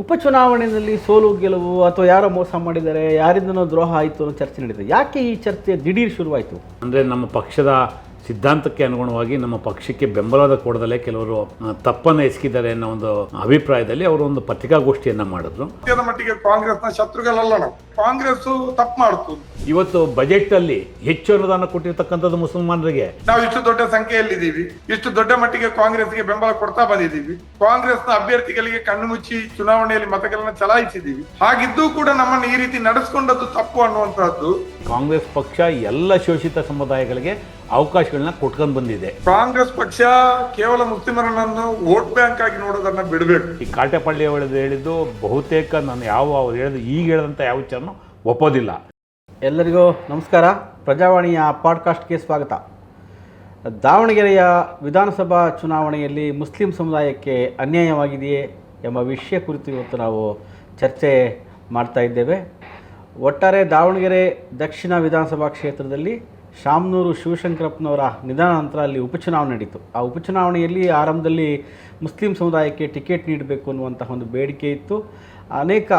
ಉಪಚುನಾವಣೆಯಲ್ಲಿ ಸೋಲು ಗೆಲುವು ಅಥವಾ ಯಾರೋ ಮೋಸ ಮಾಡಿದ್ದಾರೆ, ಯಾರಿಂದನೋ ದ್ರೋಹ ಆಯಿತು ಅನ್ನೋ ಚರ್ಚೆ ನಡೀತದೆ. ಯಾಕೆ ಈ ಚರ್ಚೆ ದಿಢೀರ್ ಶುರುವಾಯಿತು? ಅಂದರೆ ನಮ್ಮ ಪಕ್ಷದ ಸಿದ್ಧಾಂತಕ್ಕೆ ಅನುಗುಣವಾಗಿ ನಮ್ಮ ಪಕ್ಷಕ್ಕೆ ಬೆಂಬಲದ ಕೊಡದಲ್ಲೇ ಕೆಲವರು ತಪ್ಪನ್ನು ಎಸಗಿದ್ದಾರೆ ಅನ್ನೋ ಒಂದು ಅಭಿಪ್ರಾಯದಲ್ಲಿ ಅವರು ಒಂದು ಪತ್ರಿಕಾಗೋಷ್ಠಿಯನ್ನು ಮಾಡಿದ್ರು. ಮಟ್ಟಿಗೆ ಕಾಂಗ್ರೆಸ್ನ ಶತ್ರುಗಳಲ್ಲ ನಾವು. ಕಾಂಗ್ರೆಸ್ ತಪ್ಪು ಮಾಡ್ತು. ಇವತ್ತು ಬಜೆಟ್ ಅಲ್ಲಿ ಹೆಚ್ಚು ಅನುದಾನ ಕೊಟ್ಟಿರ್ತಕ್ಕಂಥದ್ದು ಮುಸಲ್ಮಾನರಿಗೆ. ನಾವು ಇಷ್ಟು ದೊಡ್ಡ ಸಂಖ್ಯೆಯಲ್ಲಿದ್ದೀವಿ, ಇಷ್ಟು ದೊಡ್ಡ ಮಟ್ಟಿಗೆ ಕಾಂಗ್ರೆಸ್ಗೆ ಬೆಂಬಲ ಕೊಡ್ತಾ ಬಂದಿದ್ದೀವಿ. ಕಾಂಗ್ರೆಸ್ನ ಅಭ್ಯರ್ಥಿಗಳಿಗೆ ಕಣ್ಣು ಮುಚ್ಚಿ ಚುನಾವಣೆಯಲ್ಲಿ ಮತಗಳನ್ನು ಚಲಾಯಿಸಿದ್ದೀವಿ. ಹಾಗಿದ್ದೂ ಕೂಡ ನಮ್ಮನ್ನು ಈ ರೀತಿ ನಡೆಸಿಕೊಂಡದ್ದು ತಪ್ಪು ಅನ್ನುವಂತಹದ್ದು. ಕಾಂಗ್ರೆಸ್ ಪಕ್ಷ ಎಲ್ಲ ಶೋಷಿತ ಸಮುದಾಯಗಳಿಗೆ ಅವಕಾಶಗಳನ್ನ ಕೊಟ್ಕೊಂಡು ಬಂದಿದೆ. ಕಾಂಗ್ರೆಸ್ ಪಕ್ಷ ಕೇವಲ ಮುಸ್ಲಿಮರನ್ನು ವೋಟ್ ಬ್ಯಾಂಕ್ ಆಗಿ ನೋಡೋದನ್ನ ಬಿಡಬೇಕು. ಈ ಕಾಟೆಪಳ್ಳಿ ಅವಳದು ಹೇಳಿದ್ದು ಬಹುತೇಕ ನಾನು ಅವ್ರು ಹೇಳಿದ್ದು ಈಗ ಹೇಳಿದಂಥ ಯಾವ ವಿಚಾರನೂ ಒಪ್ಪೋದಿಲ್ಲ. ಎಲ್ಲರಿಗೂ ನಮಸ್ಕಾರ. ಪ್ರಜಾವಾಣಿಯ ಪಾಡ್ಕಾಸ್ಟ್ಗೆ ಸ್ವಾಗತ. ದಾವಣಗೆರೆಯ ವಿಧಾನಸಭಾ ಚುನಾವಣೆಯಲ್ಲಿ ಮುಸ್ಲಿಂ ಸಮುದಾಯಕ್ಕೆ ಅನ್ಯಾಯವಾಗಿದೆಯೇ ಎಂಬ ವಿಷಯ ಕುರಿತು ಇವತ್ತು ನಾವು ಚರ್ಚೆ ಮಾಡ್ತಾ ಇದ್ದೇವೆ. ಒಟ್ಟಾರೆ ದಾವಣಗೆರೆ ದಕ್ಷಿಣ ವಿಧಾನಸಭಾ ಕ್ಷೇತ್ರದಲ್ಲಿ ಶಾಮನೂರು ಶಿವಶಂಕರಪ್ಪನವರ ನಿಧನ ನಂತರ ಅಲ್ಲಿ ಉಪಚುನಾವಣೆ ನಡೀತು. ಆ ಉಪಚುನಾವಣೆಯಲ್ಲಿ ಆರಂಭದಲ್ಲಿ ಮುಸ್ಲಿಂ ಸಮುದಾಯಕ್ಕೆ ಟಿಕೆಟ್ ನೀಡಬೇಕು ಅನ್ನುವಂತಹ ಒಂದು ಬೇಡಿಕೆ ಇತ್ತು. ಅನೇಕ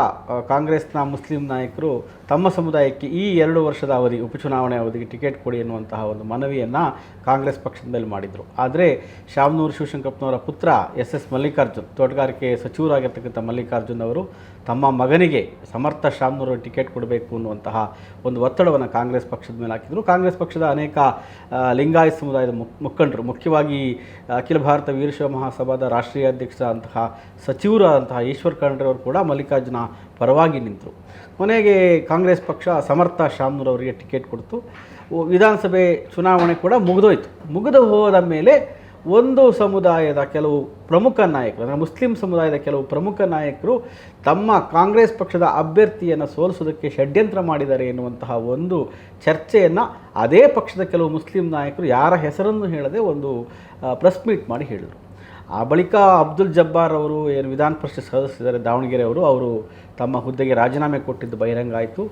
ಕಾಂಗ್ರೆಸ್ನ ಮುಸ್ಲಿಂ ನಾಯಕರು ತಮ್ಮ ಸಮುದಾಯಕ್ಕೆ ಈ 2 ವರ್ಷದ ಅವಧಿ ಉಪಚುನಾವಣೆ ಅವಧಿಗೆ ಟಿಕೆಟ್ ಕೊಡಿ ಎನ್ನುವಂತಹ ಒಂದು ಮನವಿಯನ್ನು ಕಾಂಗ್ರೆಸ್ ಪಕ್ಷದ ಮೇಲೆ ಮಾಡಿದರು. ಆದರೆ ಶಾಮನೂರು ಶಿವಶಂಕರಪ್ಪನವರ ಪುತ್ರ ಎಸ್ ಮಲ್ಲಿಕಾರ್ಜುನ್, ತೋಟಗಾರಿಕೆ ಸಚಿವರಾಗಿರ್ತಕ್ಕಂಥ ಮಲ್ಲಿಕಾರ್ಜುನ್ ಅವರು ತಮ್ಮ ಮಗನಿಗೆ ಸಮರ್ಥ ಶಾಮನೂರು ಟಿಕೆಟ್ ಕೊಡಬೇಕು ಅನ್ನುವಂತಹ ಒಂದು ಒತ್ತಡವನ್ನು ಕಾಂಗ್ರೆಸ್ ಪಕ್ಷದ ಮೇಲೆ ಹಾಕಿದರು. ಕಾಂಗ್ರೆಸ್ ಪಕ್ಷದ ಅನೇಕ ಲಿಂಗಾಯತ್ ಸಮುದಾಯದ ಮುಖಂಡರು, ಮುಖ್ಯವಾಗಿ ಅಖಿಲ ಭಾರತ ವೀರಶೈವ ಮಹಾಸಭಾದ ರಾಷ್ಟ್ರೀಯ ಅಧ್ಯಕ್ಷ ಅಂತಹ ಸಚಿವರಾದಂತಹ ಈಶ್ವರ್ ಖಂಡ್ರೆ ಅವರು ಕೂಡ ಮಲ್ಲಿಕಾರ್ಜುನ ಪರವಾಗಿ ನಿಂತರು. ಕೊನೆಗೆ ಕಾಂಗ್ರೆಸ್ ಪಕ್ಷ ಸಮರ್ಥ ಶಾಮನೂರು ಅವರಿಗೆ ಟಿಕೆಟ್ ಕೊಡ್ತು. ವಿಧಾನಸಭೆ ಚುನಾವಣೆ ಕೂಡ ಮುಗಿದು ಹೋದ ಮೇಲೆ ಒಂದು ಸಮುದಾಯದ ಕೆಲವು ಪ್ರಮುಖ ನಾಯಕರು, ಅಂದರೆ ಮುಸ್ಲಿಂ ಸಮುದಾಯದ ಕೆಲವು ಪ್ರಮುಖ ನಾಯಕರು ತಮ್ಮ ಕಾಂಗ್ರೆಸ್ ಪಕ್ಷದ ಅಭ್ಯರ್ಥಿಯನ್ನು ಸೋಲಿಸೋದಕ್ಕೆ ಷಡ್ಯಂತ್ರ ಮಾಡಿದ್ದಾರೆ ಎನ್ನುವಂತಹ ಒಂದು ಚರ್ಚೆಯನ್ನು ಅದೇ ಪಕ್ಷದ ಕೆಲವು ಮುಸ್ಲಿಂ ನಾಯಕರು ಯಾರ ಹೆಸರನ್ನು ಹೇಳದೆ ಒಂದು ಪ್ರೆಸ್ ಮೀಟ್ ಮಾಡಿ ಹೇಳಿದರು. ಆ ಬಳಿಕ ಅಬ್ದುಲ್ ಜಬ್ಬಾರ್ ಅವರು ಏನು ವಿಧಾನ ಪರಿಷತ್ ಸದಸ್ಯರಿದ್ದಾರೆ ದಾವಣಗೆರೆ ಅವರು ತಮ್ಮ ಹುದ್ದೆಗೆ ರಾಜೀನಾಮೆ ಕೊಟ್ಟಿದ್ದು ಬಹಿರಂಗ ಆಯಿತು.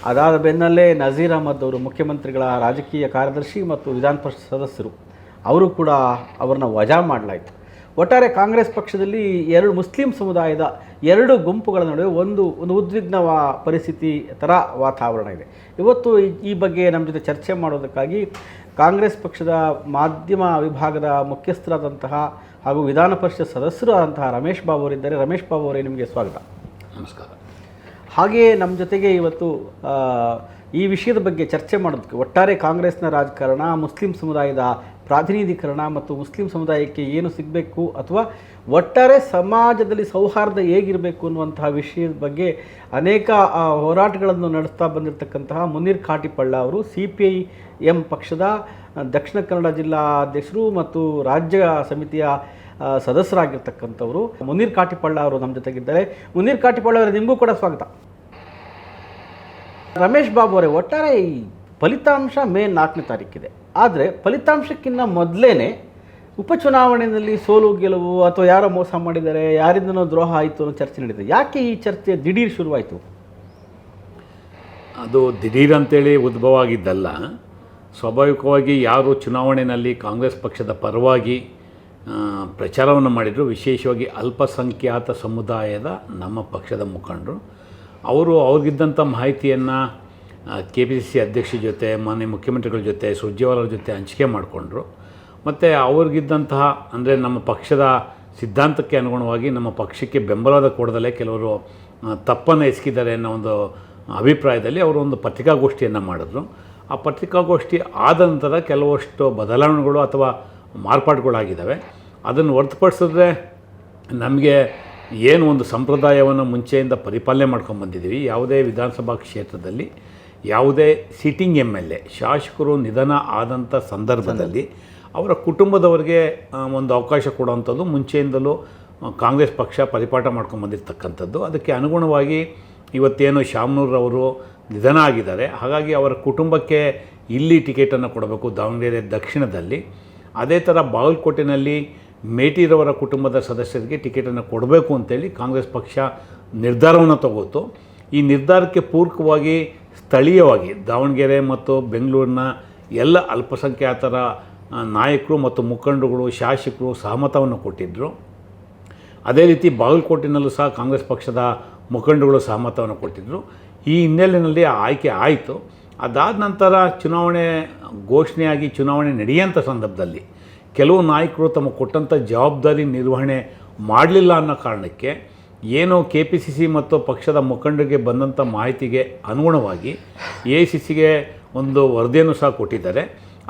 ಅದಾದ ಬೆನ್ನಲ್ಲೇ ನಜೀರ್ ಅಹಮದ್ ಅವರು ಮುಖ್ಯಮಂತ್ರಿಗಳ ರಾಜಕೀಯ ಕಾರ್ಯದರ್ಶಿ ಮತ್ತು ವಿಧಾನ ಪರಿಷತ್ ಸದಸ್ಯರು, ಅವರು ಕೂಡ ಅವರನ್ನ ವಜಾ ಮಾಡಲಾಯಿತು. ಒಟ್ಟಾರೆ ಕಾಂಗ್ರೆಸ್ ಪಕ್ಷದಲ್ಲಿ ಮುಸ್ಲಿಂ ಸಮುದಾಯದ 2 ಗುಂಪುಗಳ ನಡುವೆ ಒಂದು ಉದ್ವಿಗ್ನ ಪರಿಸ್ಥಿತಿ ಥರ ವಾತಾವರಣ ಇದೆ. ಇವತ್ತು ಈ ಬಗ್ಗೆ ನಮ್ಮ ಜೊತೆ ಚರ್ಚೆ ಮಾಡೋದಕ್ಕಾಗಿ ಕಾಂಗ್ರೆಸ್ ಪಕ್ಷದ ಮಾಧ್ಯಮ ವಿಭಾಗದ ಮುಖ್ಯಸ್ಥರಾದಂತಹ ಹಾಗೂ ವಿಧಾನ ಪರಿಷತ್ ಸದಸ್ಯರು ಆದಂತಹ ರಮೇಶ್ ಬಾಬು ಅವರಿದ್ದಾರೆ. ರಮೇಶ್ ಬಾಬು ಅವರೇ, ನಿಮಗೆ ಸ್ವಾಗತ. ನಮಸ್ಕಾರ. ಹಾಗೆಯೇ ನಮ್ಮ ಜೊತೆಗೆ ಇವತ್ತು ಈ ವಿಷಯದ ಬಗ್ಗೆ ಚರ್ಚೆ ಮಾಡೋದಕ್ಕೆ ಒಟ್ಟಾರೆ ಕಾಂಗ್ರೆಸ್ನ ರಾಜಕಾರಣ, ಮುಸ್ಲಿಂ ಸಮುದಾಯದ ಪ್ರಾತಿನಿಧೀಕರಣ ಮತ್ತು ಮುಸ್ಲಿಂ ಸಮುದಾಯಕ್ಕೆ ಏನು ಸಿಗಬೇಕು ಅಥವಾ ಒಟ್ಟಾರೆ ಸಮಾಜದಲ್ಲಿ ಸೌಹಾರ್ದ ಹೇಗಿರಬೇಕು ಅನ್ನುವಂತಹ ವಿಷಯದ ಬಗ್ಗೆ ಅನೇಕ ಹೋರಾಟಗಳನ್ನು ನಡೆಸ್ತಾ ಬಂದಿರತಕ್ಕಂತಹ ಮುನೀರ್ ಕಾಟಿಪಳ್ಳ ಅವರು CPIM ಪಕ್ಷದ ದಕ್ಷಿಣ ಕನ್ನಡ ಜಿಲ್ಲಾ ಅಧ್ಯಕ್ಷರು ಮತ್ತು ರಾಜ್ಯ ಸಮಿತಿಯ ಸದಸ್ಯರಾಗಿರ್ತಕ್ಕಂಥವರು ಮುನೀರ್ ಕಾಟಿಪಳ್ಳ ಅವರು ನಮ್ಮ ಜೊತೆಗಿದ್ದಾರೆ. ಮುನೀರ್ ಕಾಟಿಪಳ್ಳ ಅವರೇ, ನಿಮಗೂ ಕೂಡ ಸ್ವಾಗತ. ರಮೇಶ್ ಬಾಬು ಅವರೇ, ಒಟ್ಟಾರೆ ಈ ಫಲಿತಾಂಶ ಮೇ 4ನೇ ತಾರೀಕಿದೆ. ಆದರೆ ಫಲಿತಾಂಶಕ್ಕಿಂತ ಮೊದಲೇ ಉಪಚುನಾವಣೆಯಲ್ಲಿ ಸೋಲು ಗೆಲುವು ಅಥವಾ ಯಾರೋ ಮೋಸ ಮಾಡಿದ್ದಾರೆ, ಯಾರಿಂದನೋ ದ್ರೋಹ ಆಯಿತು ಅನ್ನೋ ಚರ್ಚೆ ನಡೀತದೆ. ಯಾಕೆ ಈ ಚರ್ಚೆ ದಿಢೀರ್ ಶುರುವಾಯಿತು? ಅದು ದಿಢೀರ್ ಅಂತೇಳಿ ಉದ್ಭವ ಆಗಿದ್ದಲ್ಲ. ಸ್ವಾಭಾವಿಕವಾಗಿ ಯಾರು ಚುನಾವಣೆಯಲ್ಲಿ ಕಾಂಗ್ರೆಸ್ ಪಕ್ಷದ ಪರವಾಗಿ ಪ್ರಚಾರವನ್ನು ಮಾಡಿದರು, ವಿಶೇಷವಾಗಿ ಅಲ್ಪಸಂಖ್ಯಾತ ಸಮುದಾಯದ ನಮ್ಮ ಪಕ್ಷದ ಮುಖಂಡರು, ಅವ್ರಿಗಿದ್ದಂಥ ಮಾಹಿತಿಯನ್ನು KPCC ಅಧ್ಯಕ್ಷರ ಜೊತೆ, ಮಾನ್ಯ ಮುಖ್ಯಮಂತ್ರಿಗಳ ಜೊತೆ, ಸುರ್ಜೇವಾಲಾ ಜೊತೆ ಹಂಚಿಕೆ ಮಾಡಿಕೊಂಡ್ರು. ಮತ್ತು ಅವ್ರಿಗಿದ್ದಂತಹ, ಅಂದರೆ ನಮ್ಮ ಪಕ್ಷದ ಸಿದ್ಧಾಂತಕ್ಕೆ ಅನುಗುಣವಾಗಿ ನಮ್ಮ ಪಕ್ಷಕ್ಕೆ ಬೆಂಬಲದ ಕೊಡದಲ್ಲೇ ಕೆಲವರು ತಪ್ಪನ್ನು ಎಸಗಿದ್ದಾರೆ ಅನ್ನೋ ಒಂದು ಅಭಿಪ್ರಾಯದಲ್ಲಿ ಅವರು ಒಂದು ಪತ್ರಿಕಾಗೋಷ್ಠಿಯನ್ನು ಮಾಡಿದ್ರು. ಆ ಪತ್ರಿಕಾಗೋಷ್ಠಿ ಆದ ನಂತರ ಕೆಲವಷ್ಟು ಬದಲಾವಣೆಗಳು ಅಥವಾ ಮಾರ್ಪಾಡುಗಳಾಗಿದ್ದಾವೆ. ಅದನ್ನು ಹೊರತುಪಡಿಸಿದ್ರೆ ನಮಗೆ ಏನು ಒಂದು ಸಂಪ್ರದಾಯವನ್ನು ಮುಂಚೆಯಿಂದ ಪರಿಪಾಲನೆ ಮಾಡ್ಕೊಂಡು ಬಂದಿದ್ದೀವಿ. ಯಾವುದೇ ವಿಧಾನಸಭಾ ಕ್ಷೇತ್ರದಲ್ಲಿ ಯಾವುದೇ ಸಿಟ್ಟಿಂಗ್ MLA ಶಾಸಕರು ನಿಧನ ಆದಂಥ ಸಂದರ್ಭದಲ್ಲಿ ಅವರ ಕುಟುಂಬದವರಿಗೆ ಒಂದು ಅವಕಾಶ ಕೊಡುವಂಥದ್ದು ಮುಂಚೆಯಿಂದಲೂ ಕಾಂಗ್ರೆಸ್ ಪಕ್ಷ ಪರಿಪಾಠ ಮಾಡ್ಕೊಂಡು ಬಂದಿರತಕ್ಕಂಥದ್ದು. ಅದಕ್ಕೆ ಅನುಗುಣವಾಗಿ ಇವತ್ತೇನು ಶಾಮನೂರವರು ನಿಧನ ಆಗಿದ್ದಾರೆ, ಹಾಗಾಗಿ ಅವರ ಕುಟುಂಬಕ್ಕೆ ಇಲ್ಲಿ ಟಿಕೆಟನ್ನು ಕೊಡಬೇಕು ದಾವಣಗೆರೆ ದಕ್ಷಿಣದಲ್ಲಿ. ಅದೇ ಥರ ಬಾಗಲಕೋಟೆಯಲ್ಲಿ ಮೇಟಿರವರ ಕುಟುಂಬದ ಸದಸ್ಯರಿಗೆ ಟಿಕೆಟನ್ನು ಕೊಡಬೇಕು ಅಂತೇಳಿ ಕಾಂಗ್ರೆಸ್ ಪಕ್ಷ ನಿರ್ಧಾರವನ್ನು ತಗೋತು. ಈ ನಿರ್ಧಾರಕ್ಕೆ ಪೂರಕವಾಗಿ ಸ್ಥಳೀಯವಾಗಿ ದಾವಣಗೆರೆ ಮತ್ತು ಬೆಂಗಳೂರಿನ ಎಲ್ಲ ಅಲ್ಪಸಂಖ್ಯಾತರ ನಾಯಕರು ಮತ್ತು ಮುಖಂಡರುಗಳು, ಶಾಸಕರು ಸಹಮತವನ್ನು ಕೊಟ್ಟಿದ್ದರು. ಅದೇ ರೀತಿ ಬಾಗಲಕೋಟೆನಲ್ಲೂ ಸಹ ಕಾಂಗ್ರೆಸ್ ಪಕ್ಷದ ಮುಖಂಡಗಳು ಸಹಮತವನ್ನು ಕೊಟ್ಟಿದ್ದರು. ಈ ಹಿನ್ನೆಲೆಯಲ್ಲಿ ಆಯ್ಕೆ ಆಯಿತು. ಅದಾದ ನಂತರ ಚುನಾವಣೆ ಘೋಷಣೆಯಾಗಿ ಚುನಾವಣೆ ನಡೆಯುವಂಥ ಸಂದರ್ಭದಲ್ಲಿ ಕೆಲವು ನಾಯಕರು ತಮಗೆ ಕೊಟ್ಟಂಥ ಜವಾಬ್ದಾರಿ ನಿರ್ವಹಣೆ ಮಾಡಲಿಲ್ಲ ಅನ್ನೋ ಕಾರಣಕ್ಕೆ ಏನು KPCC ಮತ್ತು ಪಕ್ಷದ ಮುಖಂಡರಿಗೆ ಬಂದಂಥ ಮಾಹಿತಿಗೆ ಅನುಗುಣವಾಗಿ AICCಗೆ ಒಂದು ವರದಿಯನ್ನು ಸಹ ಕೊಟ್ಟಿದ್ದಾರೆ.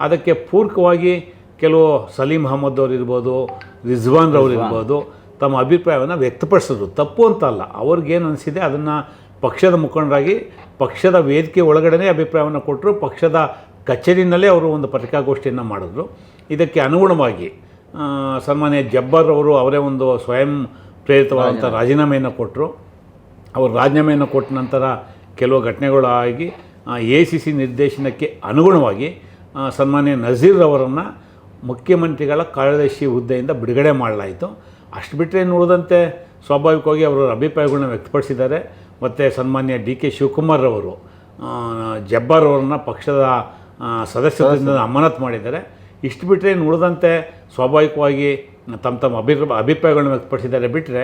ಅದಕ್ಕೆ ಪೂರಕವಾಗಿ ಕೆಲವು ಸಲೀಂ ಅಹಮದ್ ಅವರು ಇರ್ಬೋದು, ರಿಜ್ವಾನ್ ರವರು ಇರ್ಬೋದು, ತಮ್ಮ ಅಭಿಪ್ರಾಯವನ್ನು ವ್ಯಕ್ತಪಡಿಸಿದ್ರು. ತಪ್ಪು ಅಂತ ಅಲ್ಲ, ಅವ್ರಿಗೇನು ಅನಿಸಿದೆ ಅದನ್ನು ಪಕ್ಷದ ಮುಖಂಡರಾಗಿ ಪಕ್ಷದ ವೇದಿಕೆ ಒಳಗಡೆ ಅಭಿಪ್ರಾಯವನ್ನು ಕೊಟ್ಟರು. ಪಕ್ಷದ ಕಚೇರಿನಲ್ಲೇ ಅವರು ಒಂದು ಪತ್ರಿಕಾಗೋಷ್ಠಿಯನ್ನು ಮಾಡಿದ್ರು. ಇದಕ್ಕೆ ಅನುಗುಣವಾಗಿ ಸನ್ಮಾನ್ಯ ಜಬ್ಬಾರ್ ಅವರು ಅವರೇ ಒಂದು ಸ್ವಯಂ ಪ್ರೇರಿತವಾದಂಥ ರಾಜೀನಾಮೆಯನ್ನು ಕೊಟ್ಟರು. ಅವರು ರಾಜೀನಾಮೆಯನ್ನು ಕೊಟ್ಟ ನಂತರ ಕೆಲವು ಘಟನೆಗಳಾಗಿ AICC ನಿರ್ದೇಶನಕ್ಕೆ ಅನುಗುಣವಾಗಿ ಸನ್ಮಾನ್ಯ ನಜೀರ್ ಅವರನ್ನು ಮುಖ್ಯಮಂತ್ರಿಗಳ ಕಾರ್ಯದರ್ಶಿ ಹುದ್ದೆಯಿಂದ ಬಿಡುಗಡೆ ಮಾಡಲಾಯಿತು. ಅಷ್ಟು ಬಿಟ್ಟರೆ ನೋಡಿದಂತೆ ಸ್ವಾಭಾವಿಕವಾಗಿ ಅವರ ಅಭಿಪ್ರಾಯಗಳನ್ನ ವ್ಯಕ್ತಪಡಿಸಿದ್ದಾರೆ. ಮತ್ತು ಸನ್ಮಾನ್ಯ DK ಶಿವಕುಮಾರ್ ಅವರು ಜಬ್ಬಾರ್ ಅವರನ್ನು ಪಕ್ಷದ ಸದಸ್ಯರಿಂದ ಅಮಾನತು ಮಾಡಿದ್ದಾರೆ. ಇಷ್ಟು ಬಿಟ್ಟರೆ ನೋಡಿದಂತೆ ಸ್ವಾಭಾವಿಕವಾಗಿ ತಮ್ಮ ಅಭಿಪ್ರಾಯಗಳನ್ನ ವ್ಯಕ್ತಪಡಿಸಿದ್ದಾರೆ. ಬಿಟ್ಟರೆ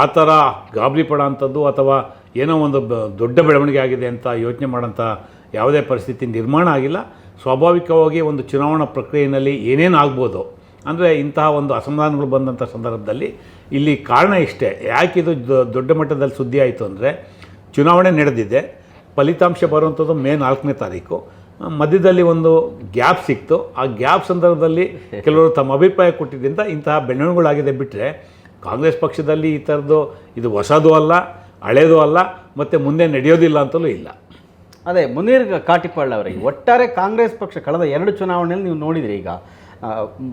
ಆ ಥರ ಗಾಬರಿ ಪಡೋ ಅಂಥದ್ದು ಅಥವಾ ಏನೋ ಒಂದು ದೊಡ್ಡ ಬೆಳವಣಿಗೆ ಆಗಿದೆ ಅಂತ ಯೋಚನೆ ಮಾಡೋಂಥ ಯಾವುದೇ ಪರಿಸ್ಥಿತಿ ನಿರ್ಮಾಣ ಆಗಿಲ್ಲ. ಸ್ವಾಭಾವಿಕವಾಗಿ ಒಂದು ಚುನಾವಣಾ ಪ್ರಕ್ರಿಯೆಯಲ್ಲಿ ಏನೇನು ಆಗ್ಬೋದು ಅಂದರೆ ಇಂತಹ ಒಂದು ಅಸಮಾಧಾನಗಳು ಬಂದಂಥ ಸಂದರ್ಭದಲ್ಲಿ ಇಲ್ಲಿ ಕಾರಣ ಇಷ್ಟೇ. ಯಾಕೆ ಇದು ದೊಡ್ಡ ಮಟ್ಟದಲ್ಲಿ ಸುದ್ದಿ ಆಯಿತು ಅಂದರೆ ಚುನಾವಣೆ ನಡೆದಿದೆ, ಫಲಿತಾಂಶ ಬರುವಂಥದ್ದು ಮೇ 4ನೇ ತಾರೀಕು. ಮಧ್ಯದಲ್ಲಿ ಒಂದು ಗ್ಯಾಪ್ ಸಿಕ್ತು. ಆ ಗ್ಯಾಪ್ ಸಂದರ್ಭದಲ್ಲಿ ಕೆಲವರು ತಮ್ಮ ಅಭಿಪ್ರಾಯ ಕೊಟ್ಟಿದ್ದರಿಂದ ಇಂತಹ ಬೆಳವಣಿಗೆಗಳಾಗಿದೆ. ಬಿಟ್ಟರೆ ಕಾಂಗ್ರೆಸ್ ಪಕ್ಷದಲ್ಲಿ ಈ ಥರದ್ದು ಇದು ಹೊಸದು ಅಲ್ಲ, ಹಳೇದು ಅಲ್ಲ, ಮತ್ತು ಮುಂದೆ ನಡೆಯೋದಿಲ್ಲ ಅಂತಲೂ ಇಲ್ಲ. ಅದೇ ಮುನೀರ್ ಕಾಟಿಪಾಳ್ ಅವರಿಗೆ ಒಟ್ಟಾರೆ ಕಾಂಗ್ರೆಸ್ ಪಕ್ಷ ಕಳೆದ 2 ಚುನಾವಣೆಯಲ್ಲಿ ನೀವು ನೋಡಿದ್ರಿ. ಈಗ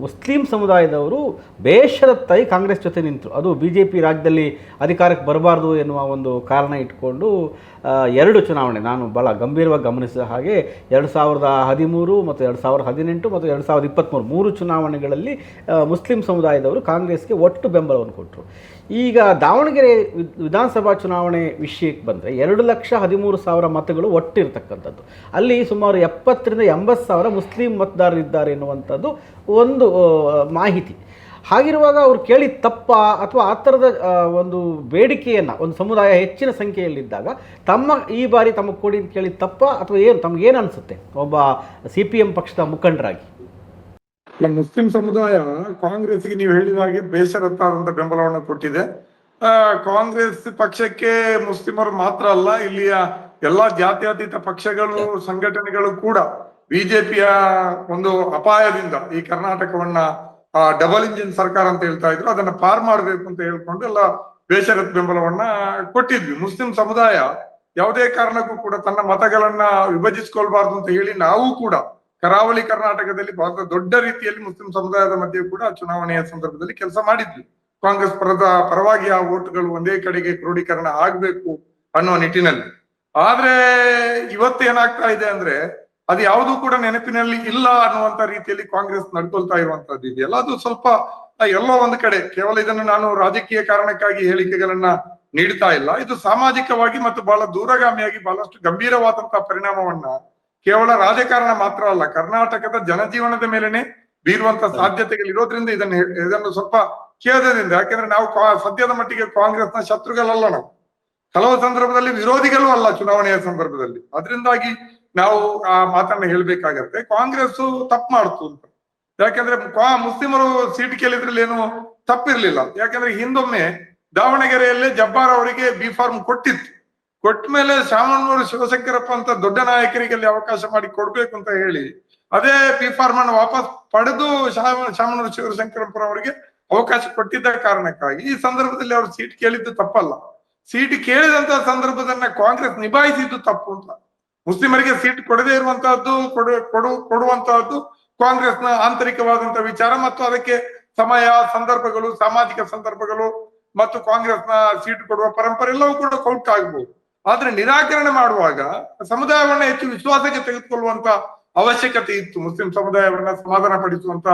ಮುಸ್ಲಿಂ ಸಮುದಾಯದವರು ಬೇಷರತ್ತಾಗಿ ಕಾಂಗ್ರೆಸ್ ಜೊತೆ ನಿಂತರು. ಅದು BJP ರಾಜ್ಯದಲ್ಲಿ ಅಧಿಕಾರಕ್ಕೆ ಬರಬಾರ್ದು ಎನ್ನುವ ಒಂದು ಕಾರಣ ಇಟ್ಕೊಂಡು 2 ಚುನಾವಣೆ ನಾನು ಭಾಳ ಗಂಭೀರವಾಗಿ ಗಮನಿಸಿದ ಹಾಗೆ 2013 ಮತ್ತು 2018 ಮತ್ತು 2023 3 ಚುನಾವಣೆಗಳಲ್ಲಿ ಮುಸ್ಲಿಂ ಸಮುದಾಯದವರು ಕಾಂಗ್ರೆಸ್ಗೆ ಒಟ್ಟು ಬೆಂಬಲವನ್ನು ಕೊಟ್ಟರು. ಈಗ ದಾವಣಗೆರೆ ವಿಧಾನಸಭಾ ಚುನಾವಣೆ ವಿಷಯಕ್ಕೆ ಬಂದರೆ 2,13,000 ಮತಗಳು ಒಟ್ಟಿರ್ತಕ್ಕಂಥದ್ದು. ಅಲ್ಲಿ ಸುಮಾರು 70,000 ರಿಂದ 80,000 ಮುಸ್ಲಿಂ ಮತದಾರರಿದ್ದಾರೆ ಎನ್ನುವಂಥದ್ದು ಒಂದು ಮಾಹಿತಿ. ಹಾಗಿರುವಾಗ ಅವ್ರು ಕೇಳಿದ ತಪ್ಪ ಅಥವಾ ಆ ಥರದ ಒಂದು ಬೇಡಿಕೆಯನ್ನು ಒಂದು ಸಮುದಾಯ ಹೆಚ್ಚಿನ ಸಂಖ್ಯೆಯಲ್ಲಿದ್ದಾಗ ಈ ಬಾರಿ ತಮಗೆ ಕೊಡಿ ಅಂತ ಕೇಳಿದ ತಪ್ಪ ಅಥವಾ ಏನು ತಮಗೇನು ಅನಿಸುತ್ತೆ ಒಬ್ಬ CPM ಪಕ್ಷದ ಮುಖಂಡರಾಗಿ? ಮುಸ್ಲಿಂ ಸಮುದಾಯ ಕಾಂಗ್ರೆಸ್ಗೆ ನೀವು ಹೇಳಿದ ಹಾಗೆ ಬೇಷರತ್ತಾದಂತ ಬೆಂಬಲವನ್ನು ಕೊಟ್ಟಿದೆ. ಕಾಂಗ್ರೆಸ್ ಪಕ್ಷಕ್ಕೆ ಮುಸ್ಲಿಮರು ಮಾತ್ರ ಅಲ್ಲ, ಇಲ್ಲಿಯ ಎಲ್ಲಾ ಜಾತ್ಯತೀತ ಪಕ್ಷಗಳು ಸಂಘಟನೆಗಳು ಕೂಡ ಬಿಜೆಪಿಯ ಒಂದು ಅಪಾಯದಿಂದ ಈ ಕರ್ನಾಟಕವನ್ನ ಡಬಲ್ ಇಂಜಿನ್ ಸರ್ಕಾರ ಅಂತ ಹೇಳ್ತಾ ಇದ್ರು, ಅದನ್ನ ಪಾರ್ ಮಾಡಬೇಕು ಅಂತ ಹೇಳ್ಕೊಂಡು ಎಲ್ಲ ಬೇಷರತ್ ಬೆಂಬಲವನ್ನ ಕೊಟ್ಟಿದ್ವಿ. ಮುಸ್ಲಿಂ ಸಮುದಾಯ ಯಾವುದೇ ಕಾರಣಕ್ಕೂ ಕೂಡ ತನ್ನ ಮತಗಳನ್ನ ವಿಭಜಿಸಿಕೊಳ್ಬಾರ್ದು ಅಂತ ಹೇಳಿ ನಾವು ಕೂಡ ಕರಾವಳಿ ಕರ್ನಾಟಕದಲ್ಲಿ ಬಹಳ ದೊಡ್ಡ ರೀತಿಯಲ್ಲಿ ಮುಸ್ಲಿಂ ಸಮುದಾಯದ ಮಧ್ಯೆ ಕೂಡ ಚುನಾವಣೆಯ ಸಂದರ್ಭದಲ್ಲಿ ಕೆಲಸ ಮಾಡಿದ್ವಿ. ಕಾಂಗ್ರೆಸ್ ಪರವಾಗಿ ಆ ವೋಟ್ಗಳು ಒಂದೇ ಕಡೆಗೆ ಕ್ರೋಢೀಕರಣ ಆಗ್ಬೇಕು ಅನ್ನೋ ನಿಟ್ಟಿನಲ್ಲಿ. ಆದ್ರೆ ಇವತ್ತು ಏನಾಗ್ತಾ ಇದೆ ಅಂದ್ರೆ ಅದು ಯಾವುದೂ ಕೂಡ ನೆನಪಿನಲ್ಲಿ ಇಲ್ಲ ಅನ್ನುವಂತ ರೀತಿಯಲ್ಲಿ ಕಾಂಗ್ರೆಸ್ ನಡ್ಕೊಳ್ತಾ ಇರುವಂತದ್ದು ಇದೆಯಲ್ಲ, ಅದು ಸ್ವಲ್ಪ ಎಲ್ಲೋ ಒಂದು ಕಡೆ ಕೇವಲ ಇದನ್ನು ನಾನು ರಾಜಕೀಯ ಕಾರಣಕ್ಕಾಗಿ ಹೇಳಿಕೆಗಳನ್ನ ನೀಡ್ತಾ ಇಲ್ಲ, ಇದು ಸಾಮಾಜಿಕವಾಗಿ ಮತ್ತು ಬಹಳ ದೂರಗಾಮಿಯಾಗಿ ಬಹಳಷ್ಟು ಗಂಭೀರವಾದಂತಹ ಪರಿಣಾಮವನ್ನ ಕೇವಲ ರಾಜಕಾರಣ ಮಾತ್ರ ಅಲ್ಲ, ಕರ್ನಾಟಕದ ಜನಜೀವನದ ಮೇಲೆನೆ ಬೀರುವಂತ ಸಾಧ್ಯತೆಗಳಿರೋದ್ರಿಂದ ಇದನ್ನು ಸ್ವಲ್ಪ ಖೇದದಿಂದ, ಯಾಕೆಂದ್ರೆ ನಾವು ಸದ್ಯದ ಮಟ್ಟಿಗೆ ಕಾಂಗ್ರೆಸ್ನ ಶತ್ರುಗಳಲ್ಲ, ನಾವು ಕೆಲವು ಸಂದರ್ಭದಲ್ಲಿ ವಿರೋಧಿಗಳು ಅಲ್ಲ ಚುನಾವಣೆಯ ಸಂದರ್ಭದಲ್ಲಿ. ಅದರಿಂದಾಗಿ ನಾವು ಆ ಮಾತನ್ನ ಹೇಳ್ಬೇಕಾಗತ್ತೆ. ಕಾಂಗ್ರೆಸ್ ತಪ್ಪು ಮಾಡ್ತು ಅಂತ, ಯಾಕಂದ್ರೆ ಮುಸ್ಲಿಮರು ಸೀಟ್ ಕೇಳಿದ್ರಲ್ಲಿ ಏನು ತಪ್ಪಿರ್ಲಿಲ್ಲ. ಯಾಕಂದ್ರೆ ಹಿಂದೊಮ್ಮೆ ದಾವಣಗೆರೆಯಲ್ಲೇ ಜಬ್ಬಾರ್ ಅವರಿಗೆ B.Pharm ಕೊಟ್ಟಿತ್ತು. ಕೊಟ್ಟ ಮೇಲೆ ಶಾಮನೂರು ಶಿವಶಂಕರಪ್ಪ ಅಂತ ದೊಡ್ಡ ನಾಯಕರಿಗೆ ಅಲ್ಲಿ ಅವಕಾಶ ಮಾಡಿ ಕೊಡ್ಬೇಕು ಅಂತ ಹೇಳಿ ಅದೇ B.Pharm ಅನ್ನು ವಾಪಸ್ ಪಡೆದು ಶಾಮನೂರು ಶಿವಶಂಕರಪ್ಪ ಅವರಿಗೆ ಅವಕಾಶ ಕೊಟ್ಟಿದ್ದ ಕಾರಣಕ್ಕಾಗಿ ಈ ಸಂದರ್ಭದಲ್ಲಿ ಅವರು ಸೀಟ್ ಕೇಳಿದ್ದು ತಪ್ಪಲ್ಲ. ಸೀಟ್ ಕೇಳಿದಂತ ಸಂದರ್ಭದನ್ನ ಕಾಂಗ್ರೆಸ್ ನಿಭಾಯಿಸಿದ್ದು ತಪ್ಪು ಅಂತ. ಮುಸ್ಲಿಮರಿಗೆ ಸೀಟ್ ಕೊಡದೇ ಇರುವಂತಹದ್ದು ಕೊಡುವಂತಹದ್ದು ಕಾಂಗ್ರೆಸ್ನ ಆಂತರಿಕವಾದಂತ ವಿಚಾರ ಮತ್ತು ಅದಕ್ಕೆ ಸಮಯ, ಸಂದರ್ಭಗಳು, ಸಾಮಾಜಿಕ ಸಂದರ್ಭಗಳು ಮತ್ತು ಕಾಂಗ್ರೆಸ್ನ ಸೀಟ್ ಕೊಡುವ ಪರಂಪರೆ ಎಲ್ಲವೂ ಕೂಡ ಕೌಂಟ್ ಆಗ್ಬಹುದು. ಆದ್ರೆ ನಿರಾಕರಣೆ ಮಾಡುವಾಗ ಸಮುದಾಯವನ್ನ ಹೆಚ್ಚು ವಿಶ್ವಾಸಕ್ಕೆ ತೆಗೆದುಕೊಳ್ಳುವಂತ ಅವಶ್ಯಕತೆ ಇತ್ತು. ಮುಸ್ಲಿಂ ಸಮುದಾಯವನ್ನ ಸಮಾಧಾನ ಪಡಿಸುವಂತ,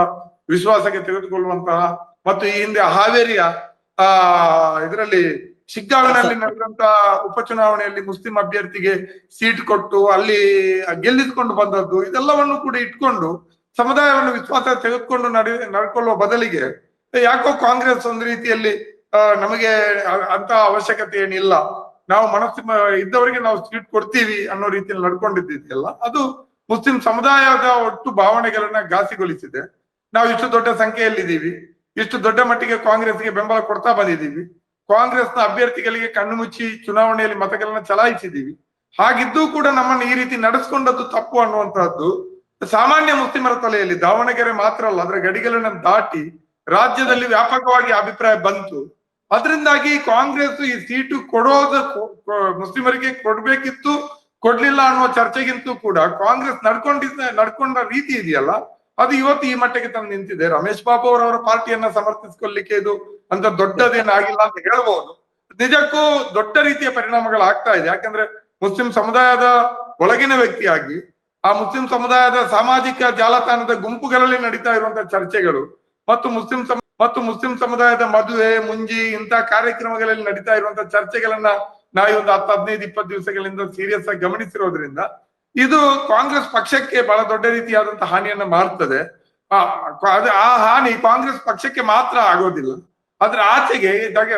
ವಿಶ್ವಾಸಕ್ಕೆ ತೆಗೆದುಕೊಳ್ಳುವಂತಹ ಮತ್ತು ಈ ಹಿಂದೆ ಹಾವೇರಿಯ ಇದರಲ್ಲಿ ಶಿಗ್ಗಾವಿನಲ್ಲಿ ನಡೆದಂತ ಉಪಚುನಾವಣೆಯಲ್ಲಿ ಮುಸ್ಲಿಂ ಅಭ್ಯರ್ಥಿಗೆ ಸೀಟ್ ಕೊಟ್ಟು ಅಲ್ಲಿ ಗೆಲ್ಲಿಸಿಕೊಂಡು ಬಂದದ್ದು, ಇದೆಲ್ಲವನ್ನು ಕೂಡ ಇಟ್ಕೊಂಡು ಸಮುದಾಯವನ್ನು ವಿಶ್ವಾಸ ತೆಗೆದುಕೊಂಡು ನಡ್ಕೊಳ್ಳುವ ಬದಲಿಗೆ ಯಾಕೋ ಕಾಂಗ್ರೆಸ್ ಒಂದು ರೀತಿಯಲ್ಲಿ ನಮಗೆ ಅಂತ ಅವಶ್ಯಕತೆ ಏನಿಲ್ಲ, ನಾವು ಮನಸ್ಸು ಇದ್ದವರಿಗೆ ನಾವು ಸೀಟ್ ಕೊಡ್ತೀವಿ ಅನ್ನೋ ರೀತಿಯಲ್ಲಿ ನಡ್ಕೊಂಡಿದ್ದಿದೆಯಲ್ಲ, ಅದು ಮುಸ್ಲಿಂ ಸಮುದಾಯದ ಒಟ್ಟು ಭಾವನೆಗಳನ್ನ ಘಾಸಿಗೊಳಿಸಿದೆ. ನಾವು ಇಷ್ಟು ದೊಡ್ಡ ಸಂಖ್ಯೆಯಲ್ಲಿದ್ದೀವಿ, ಇಷ್ಟು ದೊಡ್ಡ ಮಟ್ಟಿಗೆ ಕಾಂಗ್ರೆಸ್ಗೆ ಬೆಂಬಲ ಕೊಡ್ತಾ ಬಂದಿದ್ದೀವಿ, ಕಾಂಗ್ರೆಸ್ನ ಅಭ್ಯರ್ಥಿಗಳಿಗೆ ಕಣ್ಣು ಮುಚ್ಚಿ ಚುನಾವಣೆಯಲ್ಲಿ ಮತಗಳನ್ನ ಚಲಾಯಿಸಿದ್ದೀವಿ. ಹಾಗಿದ್ದೂ ಕೂಡ ನಮ್ಮನ್ನು ಈ ರೀತಿ ನಡೆಸ್ಕೊಂಡದ್ದು ತಪ್ಪು ಅನ್ನುವಂತಹದ್ದು ಸಾಮಾನ್ಯ ಮುಸ್ಲಿಮರ ತಲೆಯಲ್ಲಿ, ದಾವಣಗೆರೆ ಮಾತ್ರ ಅಲ್ಲ, ಅದರ ಗಡಿಗಳನ್ನು ದಾಟಿ ರಾಜ್ಯದಲ್ಲಿ ವ್ಯಾಪಕವಾಗಿ ಅಭಿಪ್ರಾಯ ಬಂತು. ಅದರಿಂದಾಗಿ ಕಾಂಗ್ರೆಸ್ ಈ ಸೀಟು ಕೊಡೋದು ಮುಸ್ಲಿಮರಿಗೆ ಕೊಡ್ಬೇಕಿತ್ತು, ಕೊಡ್ಲಿಲ್ಲ ಅನ್ನುವ ಚರ್ಚೆಗಿಂತೂ ಕೂಡ ಕಾಂಗ್ರೆಸ್ ನಡ್ಕೊಂಡ ರೀತಿ ಇದೆಯಲ್ಲ, ಅದು ಇವತ್ತು ಈ ಮಟ್ಟಿಗೆ ತಂದು ನಿಂತಿದೆ. ರಮೇಶ್ ಬಾಬು ಅವರವರ ಪಾರ್ಟಿಯನ್ನ ಸಮರ್ಥಿಸಿಕೊಳ್ಳಿಕ್ಕೆ ಇದು ಅಂತ ದೊಡ್ಡದೇನಾಗಿಲ್ಲ ಅಂತ ಹೇಳ್ಬಹುದು. ನಿಜಕ್ಕೂ ದೊಡ್ಡ ರೀತಿಯ ಪರಿಣಾಮಗಳಾಗ್ತಾ ಇದೆ. ಯಾಕಂದ್ರೆ ಮುಸ್ಲಿಂ ಸಮುದಾಯದ ಒಳಗಿನ ವ್ಯಕ್ತಿಯಾಗಿ ಆ ಮುಸ್ಲಿಂ ಸಮುದಾಯದ ಸಾಮಾಜಿಕ ಜಾಲತಾಣದ ಗುಂಪುಗಳಲ್ಲಿ ನಡೀತಾ ಇರುವಂತಹ ಚರ್ಚೆಗಳು ಮತ್ತು ಮುಸ್ಲಿಂ ಸಮುದಾಯದ ಮದುವೆ ಮುಂಜಿ ಇಂಥ ಕಾರ್ಯಕ್ರಮಗಳಲ್ಲಿ ನಡೀತಾ ಇರುವಂತಹ ಚರ್ಚೆಗಳನ್ನ ನಾವು ಒಂದು 10-15-20 ದಿವಸಗಳಿಂದ ಸೀರಿಯಸ್ ಆಗಿ ಗಮನಿಸಿರೋದ್ರಿಂದ ಇದು ಕಾಂಗ್ರೆಸ್ ಪಕ್ಷಕ್ಕೆ ಬಹಳ ದೊಡ್ಡ ರೀತಿಯಾದಂತಹ ಹಾನಿಯನ್ನ ಮಾಡ್ತದೆ. ಆ ಹಾನಿ ಕಾಂಗ್ರೆಸ್ ಪಕ್ಷಕ್ಕೆ ಮಾತ್ರ ಆಗೋದಿಲ್ಲ, ಅದ್ರ ಆಚೆಗೆ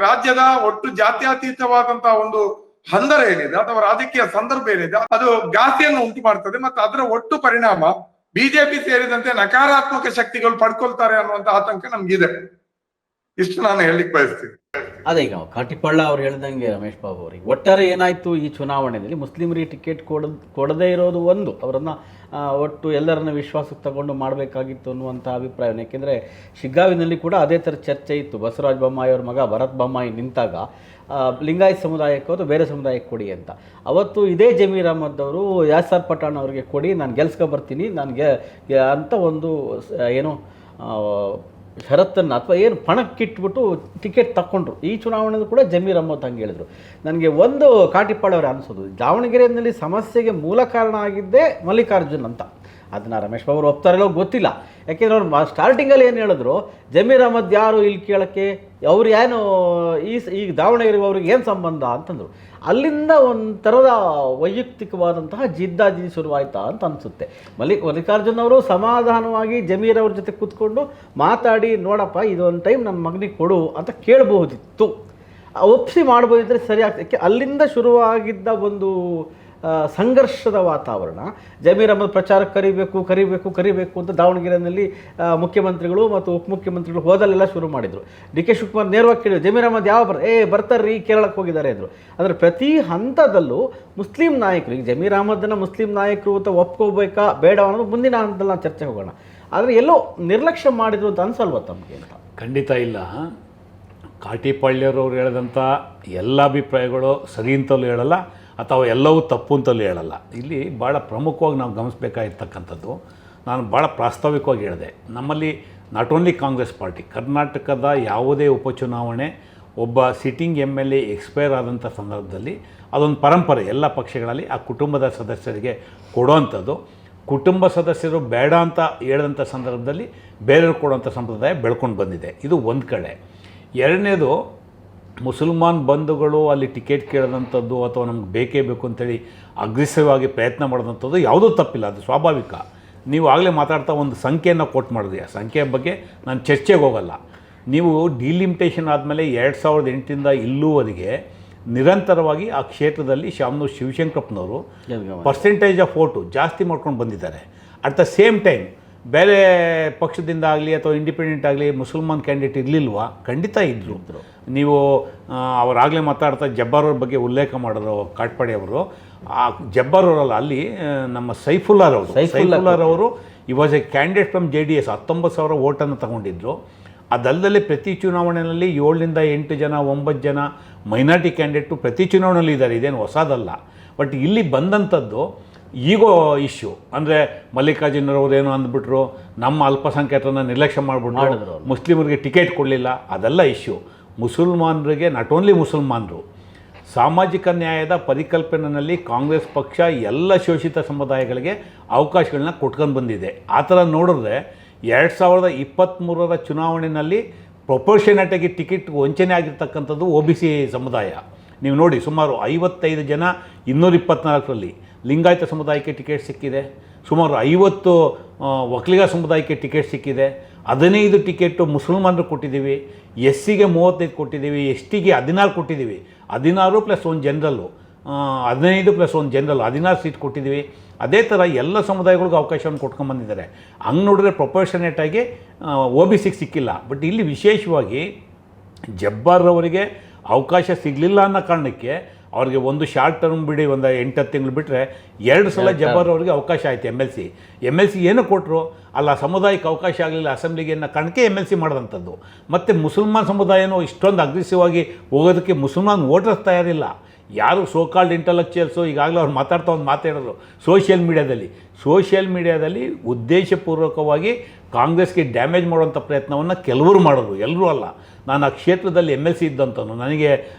ರಾಜ್ಯದ ಒಟ್ಟು ಜಾತ್ಯತೀತವಾದಂತಹ ಒಂದು ಹಂದರ ಏನಿದೆ ಅಥವಾ ರಾಜಕೀಯ ಸಂದರ್ಭ ಏನಿದೆ ಅದು ಘಾಸಿಯನ್ನು ಉಂಟು ಮಾಡ್ತದೆ. ಮತ್ತು ಅದರ ಒಟ್ಟು ಪರಿಣಾಮ ಬಿಜೆಪಿ ಸೇರಿದಂತೆ ನಕಾರಾತ್ಮಕ ಶಕ್ತಿಗಳು ಪಡ್ಕೊಳ್ತಾರೆ ಅನ್ನುವಂತ ಆತಂಕ ನಮ್ಗಿದೆ. ಇಷ್ಟು ನಾನು ಹೇಳಿಕ್ ಬಯಸ್ತೀನಿ. ಅದೇ ಈಗ ಕಾಟಿಪಳ್ಳ ಅವ್ರು ಹೇಳ್ದಂಗೆ ರಮೇಶ್ ಬಾಬು ಅವರಿಗೆ ಒಟ್ಟಾರೆ ಏನಾಯಿತು, ಈ ಚುನಾವಣೆಯಲ್ಲಿ ಮುಸ್ಲಿಮರಿಗೆ ಟಿಕೆಟ್ ಕೊಡದೇ ಇರೋದು ಒಂದು, ಅವರನ್ನು ಒಟ್ಟು ಎಲ್ಲರನ್ನ ವಿಶ್ವಾಸಕ್ಕೆ ತಗೊಂಡು ಮಾಡಬೇಕಾಗಿತ್ತು ಅನ್ನುವಂಥ ಅಭಿಪ್ರಾಯ. ಯಾಕೆಂದರೆ ಶಿಗ್ಗಾವಿನಲ್ಲಿ ಕೂಡ ಅದೇ ಥರ ಚರ್ಚೆ ಇತ್ತು. ಬಸವರಾಜ ಬೊಮ್ಮಾಯಿ ಅವ್ರ ಮಗ ಭರತ್ ಬೊಮ್ಮಾಯಿ ನಿಂತಾಗ ಲಿಂಗಾಯತ್ ಸಮುದಾಯಕ್ಕೆ ಹೋದು ಬೇರೆ ಸಮುದಾಯಕ್ಕೆ ಕೊಡಿ ಅಂತ. ಅವತ್ತು ಇದೇ ಜಮೀರ್ ಅಹ್ಮದ್ ಅವರು ಯಾಸರ್ ಪಠಾಣ್ ಅವರಿಗೆ ಕೊಡಿ, ನಾನು ಗೆಲ್ಸ್ಕೊ ಬರ್ತೀನಿ ನನಗೆ ಅಂತ ಒಂದು ಏನು ಷರತ್ತನ್ನು ಅಥವಾ ಏನು ಪಣಕ್ಕಿಟ್ಬಿಟ್ಟು ಟಿಕೆಟ್ ತಗೊಂಡ್ರು. ಈ ಚುನಾವಣೆಗೂ ಕೂಡ ಜಮೀರ್ ಅಹ್ಮದ್ ಹಂಗೆ ಹೇಳಿದರು. ನನಗೆ ಒಂದು ಕಾಟಿಪ್ಪಾಳ ಅವರು ಅನಿಸೋದು, ದಾವಣಗೆರೆಯಲ್ಲಿ ಸಮಸ್ಯೆಗೆ ಮೂಲ ಕಾರಣ ಆಗಿದ್ದೇ ಮಲ್ಲಿಕಾರ್ಜುನ್ ಅಂತ. ಅದನ್ನು ರಮೇಶ್ ಬಾಬು ಅವರು ಒಪ್ತಾರಲ್ಲೋ ಗೊತ್ತಿಲ್ಲ. ಯಾಕೆಂದರೆ ಅವ್ರು ಸ್ಟಾರ್ಟಿಂಗಲ್ಲಿ ಏನು ಹೇಳಿದ್ರು, ಜಮೀರ್ ಅಹ್ಮದ್ ಯಾರು ಇಲ್ಲಿ ಕೇಳೋಕ್ಕೆ, ಅವ್ರು ಏನು ಈ ದಾವಣಗೆರೆಗೆ ಅವ್ರಿಗೆ ಏನು ಸಂಬಂಧ ಅಂತಂದರು. ಅಲ್ಲಿಂದ ಒಂಥರದ ವೈಯಕ್ತಿಕವಾದಂತಹ ಜಿದ್ದಾಜಿದ್ದಿ ಶುರುವಾಯ್ತಾ ಅಂತ ಅನಿಸುತ್ತೆ. ಮಲ್ಲಿಕಾರ್ಜುನ್ ಅವರು ಸಮಾಧಾನವಾಗಿ ಜಮೀರ್ ಅವ್ರ ಜೊತೆ ಕೂತ್ಕೊಂಡು ಮಾತಾಡಿ, ನೋಡಪ್ಪ ಇದೊಂದು ಟೈಮ್ ನನ್ನ ಮಗನಿಗೆ ಕೊಡು ಅಂತ ಕೇಳಬಹುದಿತ್ತು, ಒಪ್ಪಿಸಿ ಮಾಡ್ಬೋದಿದ್ರೆ ಸರಿ ಆಗ್ತದೆ. ಅಲ್ಲಿಂದ ಶುರುವಾಗಿದ್ದ ಒಂದು ಸಂಘರ್ಷದ ವಾತಾವರಣ. ಜಮೀರ್ ಅಹ್ಮದ್ ಪ್ರಚಾರಕ್ಕೆ ಕರಿಬೇಕು ಅಂತ ದಾವಣಗೆರೆಯಲ್ಲಿ ಮುಖ್ಯಮಂತ್ರಿಗಳು ಮತ್ತು ಉಪಮುಖ್ಯಮಂತ್ರಿಗಳು ಹೋದಲ್ಲೆಲ್ಲ ಶುರು ಮಾಡಿದರು. ಡಿ ಕೆ ಶಿವಕುಮಾರ್ ನೇರವಾಗಿ ಕೇಳಿದ್ರು, ಜಮೀರ್ ಅಹ್ಮದ್ ಯಾವ ಬರ್ತಾರ್ರಿ ಕೇರಳಕ್ಕೆ ಹೋಗಿದ್ದಾರೆ ಅಂದರು. ಅಂದರೆ ಪ್ರತಿ ಹಂತದಲ್ಲೂ ಮುಸ್ಲಿಂ ನಾಯಕರು, ಈಗ ಜಮೀರ್ ಅಹ್ಮದನ್ನು ಮುಸ್ಲಿಂ ನಾಯಕರು ಅಂತ ಒಪ್ಕೋಬೇಕಾ ಬೇಡ ಅನ್ನೋದು ಮುಂದಿನ ಹಂತದಲ್ಲಿ ನಾವು ಚರ್ಚೆ ಹೋಗೋಣ. ಆದರೆ ಎಲ್ಲೋ ನಿರ್ಲಕ್ಷ್ಯ ಮಾಡಿದ್ರು ಅಂತ ಅನ್ಸಲ್ವ ತಮಗೆ ಅಂತ? ಖಂಡಿತ ಇಲ್ಲ. ಕಾಟಿಪಳ್ಳಿಯವರು ಹೇಳಿದಂಥ ಎಲ್ಲ ಅಭಿಪ್ರಾಯಗಳು ಸರಿ ಅಂತಲೂ ಹೇಳಲ್ಲ ಅಥವಾ ಎಲ್ಲವೂ ತಪ್ಪು ಅಂತಲೂ ಹೇಳಲ್ಲ. ಇಲ್ಲಿ ಭಾಳ ಪ್ರಮುಖವಾಗಿ ನಾವು ಗಮನಿಸಬೇಕಾಗಿರ್ತಕ್ಕಂಥದ್ದು, ನಾನು ಭಾಳ ಪ್ರಾಸ್ತಾವಿಕವಾಗಿ ಹೇಳಿದೆ, ನಮ್ಮಲ್ಲಿ ನಾಟ್ ಓನ್ಲಿ ಕಾಂಗ್ರೆಸ್ ಪಾರ್ಟಿ, ಕರ್ನಾಟಕದ ಯಾವುದೇ ಉಪಚುನಾವಣೆ ಒಬ್ಬ ಸಿಟ್ಟಿಂಗ್ MLA ಎಕ್ಸ್ಪೈರ್ ಆದಂಥ ಸಂದರ್ಭದಲ್ಲಿ ಅದೊಂದು ಪರಂಪರೆ ಎಲ್ಲ ಪಕ್ಷಗಳಲ್ಲಿ ಆ ಕುಟುಂಬದ ಸದಸ್ಯರಿಗೆ ಕೊಡುವಂಥದ್ದು. ಕುಟುಂಬ ಸದಸ್ಯರು ಬೇಡ ಅಂತ ಹೇಳಿದಂಥ ಸಂದರ್ಭದಲ್ಲಿ ಬೇರೆಯವರು ಕೊಡುವಂಥ ಸಂಪ್ರದಾಯ ಬೆಳ್ಕೊಂಡು ಬಂದಿದೆ. ಇದು ಒಂದು ಕಡೆ. ಎರಡನೇದು, ಮುಸಲ್ಮಾನ್ ಬಂಧುಗಳು ಅಲ್ಲಿ ಟಿಕೆಟ್ ಕೇಳಿದಂಥದ್ದು ಅಥವಾ ನಮ್ಗೆ ಬೇಕೇ ಬೇಕು ಅಂತೇಳಿ ಅಗ್ರೆಸಿವ್ ಆಗಿ ಪ್ರಯತ್ನ ಮಾಡಿದಂಥದ್ದು ಯಾವುದೂ ತಪ್ಪಿಲ್ಲ, ಅದು ಸ್ವಾಭಾವಿಕ. ನೀವು ಆಗಲೇ ಮಾತಾಡ್ತಾ ಒಂದು ಸಂಖ್ಯೆಯನ್ನು ಕೋಟ್ ಮಾಡಿದ್ರಿ, ಆ ಸಂಖ್ಯೆಯ ಬಗ್ಗೆ ನಾನು ಚರ್ಚೆಗೆ ಹೋಗಲ್ಲ. ನೀವು ಡಿಲಿಮಿಟೇಷನ್ ಆದಮೇಲೆ 2008ರಿಂದ ಇಲ್ಲೂವರೆಗೆ ನಿರಂತರವಾಗಿ ಆ ಕ್ಷೇತ್ರದಲ್ಲಿ ಶಾಮನೂರು ಶಿವಶಂಕರಪ್ಪನವರು ಪರ್ಸೆಂಟೇಜ್ ಆಫ್ ವೋಟು ಜಾಸ್ತಿ ಮಾಡ್ಕೊಂಡು ಬಂದಿದ್ದಾರೆ. ಅಟ್ ದ ಸೇಮ್ ಟೈಮ್ ಬೇರೆ ಪಕ್ಷದಿಂದ ಆಗಲಿ ಅಥವಾ ಇಂಡಿಪೆಂಡೆಂಟ್ ಆಗಲಿ ಮುಸಲ್ಮಾನ್ ಕ್ಯಾಂಡಿಡೇಟ್ ಇರಲಿಲ್ವಾ? ಖಂಡಿತ ಇದ್ದರು. ನೀವು ಅವರಾಗಲೇ ಮಾತಾಡ್ತಾ ಜಬ್ಬಾರ್ ಅವ್ರ ಬಗ್ಗೆ ಉಲ್ಲೇಖ ಮಾಡಿದ್ರು ಕಾಟ್ಪಾಡಿ ಅವರು. ಆ ಜಬ್ಬಾರ್ ಅವರಲ್ಲ, ಅಲ್ಲಿ ನಮ್ಮ ಸೈಫುಲ್ಲಾರ್ ಅವರು ಈ was A candidate from JDS 19,000 ವೋಟನ್ನು ತಗೊಂಡಿದ್ರು. ಅದಲ್ಲದೆ ಪ್ರತಿ ಚುನಾವಣೆಯಲ್ಲಿ 7ರಿಂದ 8 ಜನ 9 ಜನ ಮೈನಾರಿಟಿ ಕ್ಯಾಂಡಿಡೇಟು ಪ್ರತಿ ಚುನಾವಣೆಯಲ್ಲಿ ಇದ್ದಾರೆ, ಇದೇನು ಹೊಸದಲ್ಲ. ಬಟ್ ಇಲ್ಲಿ ಬಂದಂಥದ್ದು ಈಗೋ ಇಶ್ಯೂ. ಅಂದರೆ ಮಲ್ಲಿಕಾರ್ಜುನರವ್ರು ಏನೋ ಅಂದ್ಬಿಟ್ರು, ನಮ್ಮ ಅಲ್ಪಸಂಖ್ಯಾತರನ್ನ ನಿರ್ಲಕ್ಷ್ಯ ಮಾಡಿಬಿಟ್ರು, ಮುಸ್ಲಿಮರಿಗೆ ಟಿಕೆಟ್ ಕೊಡಲಿಲ್ಲ, ಅದೆಲ್ಲ ಇಶ್ಯೂ. ಮುಸಲ್ಮಾನರಿಗೆ, ನಾಟ್ ಓನ್ಲಿ ಮುಸಲ್ಮಾನರು, ಸಾಮಾಜಿಕ ನ್ಯಾಯದ ಪರಿಕಲ್ಪನೆಯಲ್ಲಿ ಕಾಂಗ್ರೆಸ್ ಪಕ್ಷ ಎಲ್ಲ ಶೋಷಿತ ಸಮುದಾಯಗಳಿಗೆ ಅವಕಾಶಗಳನ್ನ ಕೊಟ್ಕೊಂಡು ಬಂದಿದೆ. ಆ ಥರ ನೋಡಿದ್ರೆ 2023ರ ಚುನಾವಣೆಯಲ್ಲಿ ಪ್ರೊಪೋರ್ಷನೇಟಾಗಿ ಟಿಕೆಟ್ ವಂಚನೆ ಆಗಿರ್ತಕ್ಕಂಥದ್ದು OBC ಸಮುದಾಯ. ನೀವು ನೋಡಿ, ಸುಮಾರು 55 ಜನ 224ರಲ್ಲಿ ಲಿಂಗಾಯತ ಸಮುದಾಯಕ್ಕೆ ಟಿಕೆಟ್ ಸಿಕ್ಕಿದೆ, ಸುಮಾರು 50 ಒಕ್ಕಲಿಗ ಸಮುದಾಯಕ್ಕೆ ಟಿಕೆಟ್ ಸಿಕ್ಕಿದೆ, 15 ಟಿಕೆಟು ಮುಸಲ್ಮಾನರು ಕೊಟ್ಟಿದ್ದೀವಿ, ಎಸ್ ಸಿಗೆ 35 ಕೊಟ್ಟಿದ್ದೀವಿ, ಎಸ್ ಟಿಗೆ 16 ಕೊಟ್ಟಿದ್ದೀವಿ, 16 ಪ್ಲಸ್ 1 ಜನರಲ್ಲು, 15 ಪ್ಲಸ್ 1 ಜನರಲ್ 16 ಸೀಟ್ ಕೊಟ್ಟಿದ್ದೀವಿ. ಅದೇ ಥರ ಎಲ್ಲ ಸಮುದಾಯಗಳಿಗೂ ಅವಕಾಶವನ್ನು ಕೊಟ್ಕೊಂಡ್ಬಂದಿದ್ದಾರೆ. ಹಂಗೆ ನೋಡಿದ್ರೆ ಪ್ರೊಪೋರ್ಷನೇಟಾಗಿ OBC ಸಿಕ್ಕಿಲ್ಲ. ಬಟ್ ಇಲ್ಲಿ ವಿಶೇಷವಾಗಿ ಜಬ್ಬಾರ್ರವರಿಗೆ ಅವಕಾಶ ಸಿಗಲಿಲ್ಲ ಅನ್ನೋ ಕಾರಣಕ್ಕೆ ಅವ್ರಿಗೆ ಒಂದು ಶಾರ್ಟ್ ಟರ್ಮ್ ಬಿಡಿ, ಒಂದು 8-10 ತಿಂಗಳು ಬಿಟ್ಟರೆ 2 ಸಲ ಜಬ್ಬಾರ್ ಅವರಿಗೆ ಅವಕಾಶ ಆಯಿತು. ಎಮ್ ಎಲ್ ಸಿ ಏನು ಕೊಟ್ಟರು, ಅಲ್ಲ ಸಮುದಾಯಕ್ಕೆ ಅವಕಾಶ ಆಗಲಿಲ್ಲ ಅಸೆಂಬ್ಲಿಗೆ ಅನ್ನೋ ಕಾರಣಕ್ಕೆ MLC ಮಾಡಿದಂಥದ್ದು. ಮತ್ತು ಮುಸಲ್ಮಾನ್ ಸಮುದಾಯನೂ ಇಷ್ಟೊಂದು ಅಗ್ರೆಸಿವ್ ಆಗಿ ಹೋಗೋದಕ್ಕೆ ಮುಸಲ್ಮಾನ್ ವೋಟರ್ಸ್ ತಯಾರಿಲ್ಲ. ಯಾರು ಸೋಕಾಲ್ಡ್ ಇಂಟಲೆಕ್ಚುಯಲ್ಸು ಈಗಾಗಲೇ ಅವ್ರು ಮಾತಾಡ್ತಾ ಒಂದು ಮಾತಾಡೋರು ಸೋಷಿಯಲ್ ಮೀಡಿಯಾದಲ್ಲಿ ಉದ್ದೇಶಪೂರ್ವಕವಾಗಿ ಕಾಂಗ್ರೆಸ್ಗೆ ಡ್ಯಾಮೇಜ್ ಮಾಡುವಂಥ ಪ್ರಯತ್ನವನ್ನು ಕೆಲವರು ಮಾಡೋದು, ಎಲ್ಲರೂ ಅಲ್ಲ. ನಾನು ಆ ಕ್ಷೇತ್ರದಲ್ಲಿ MLC ಇದ್ದಂಥವನು, ನನಗೆ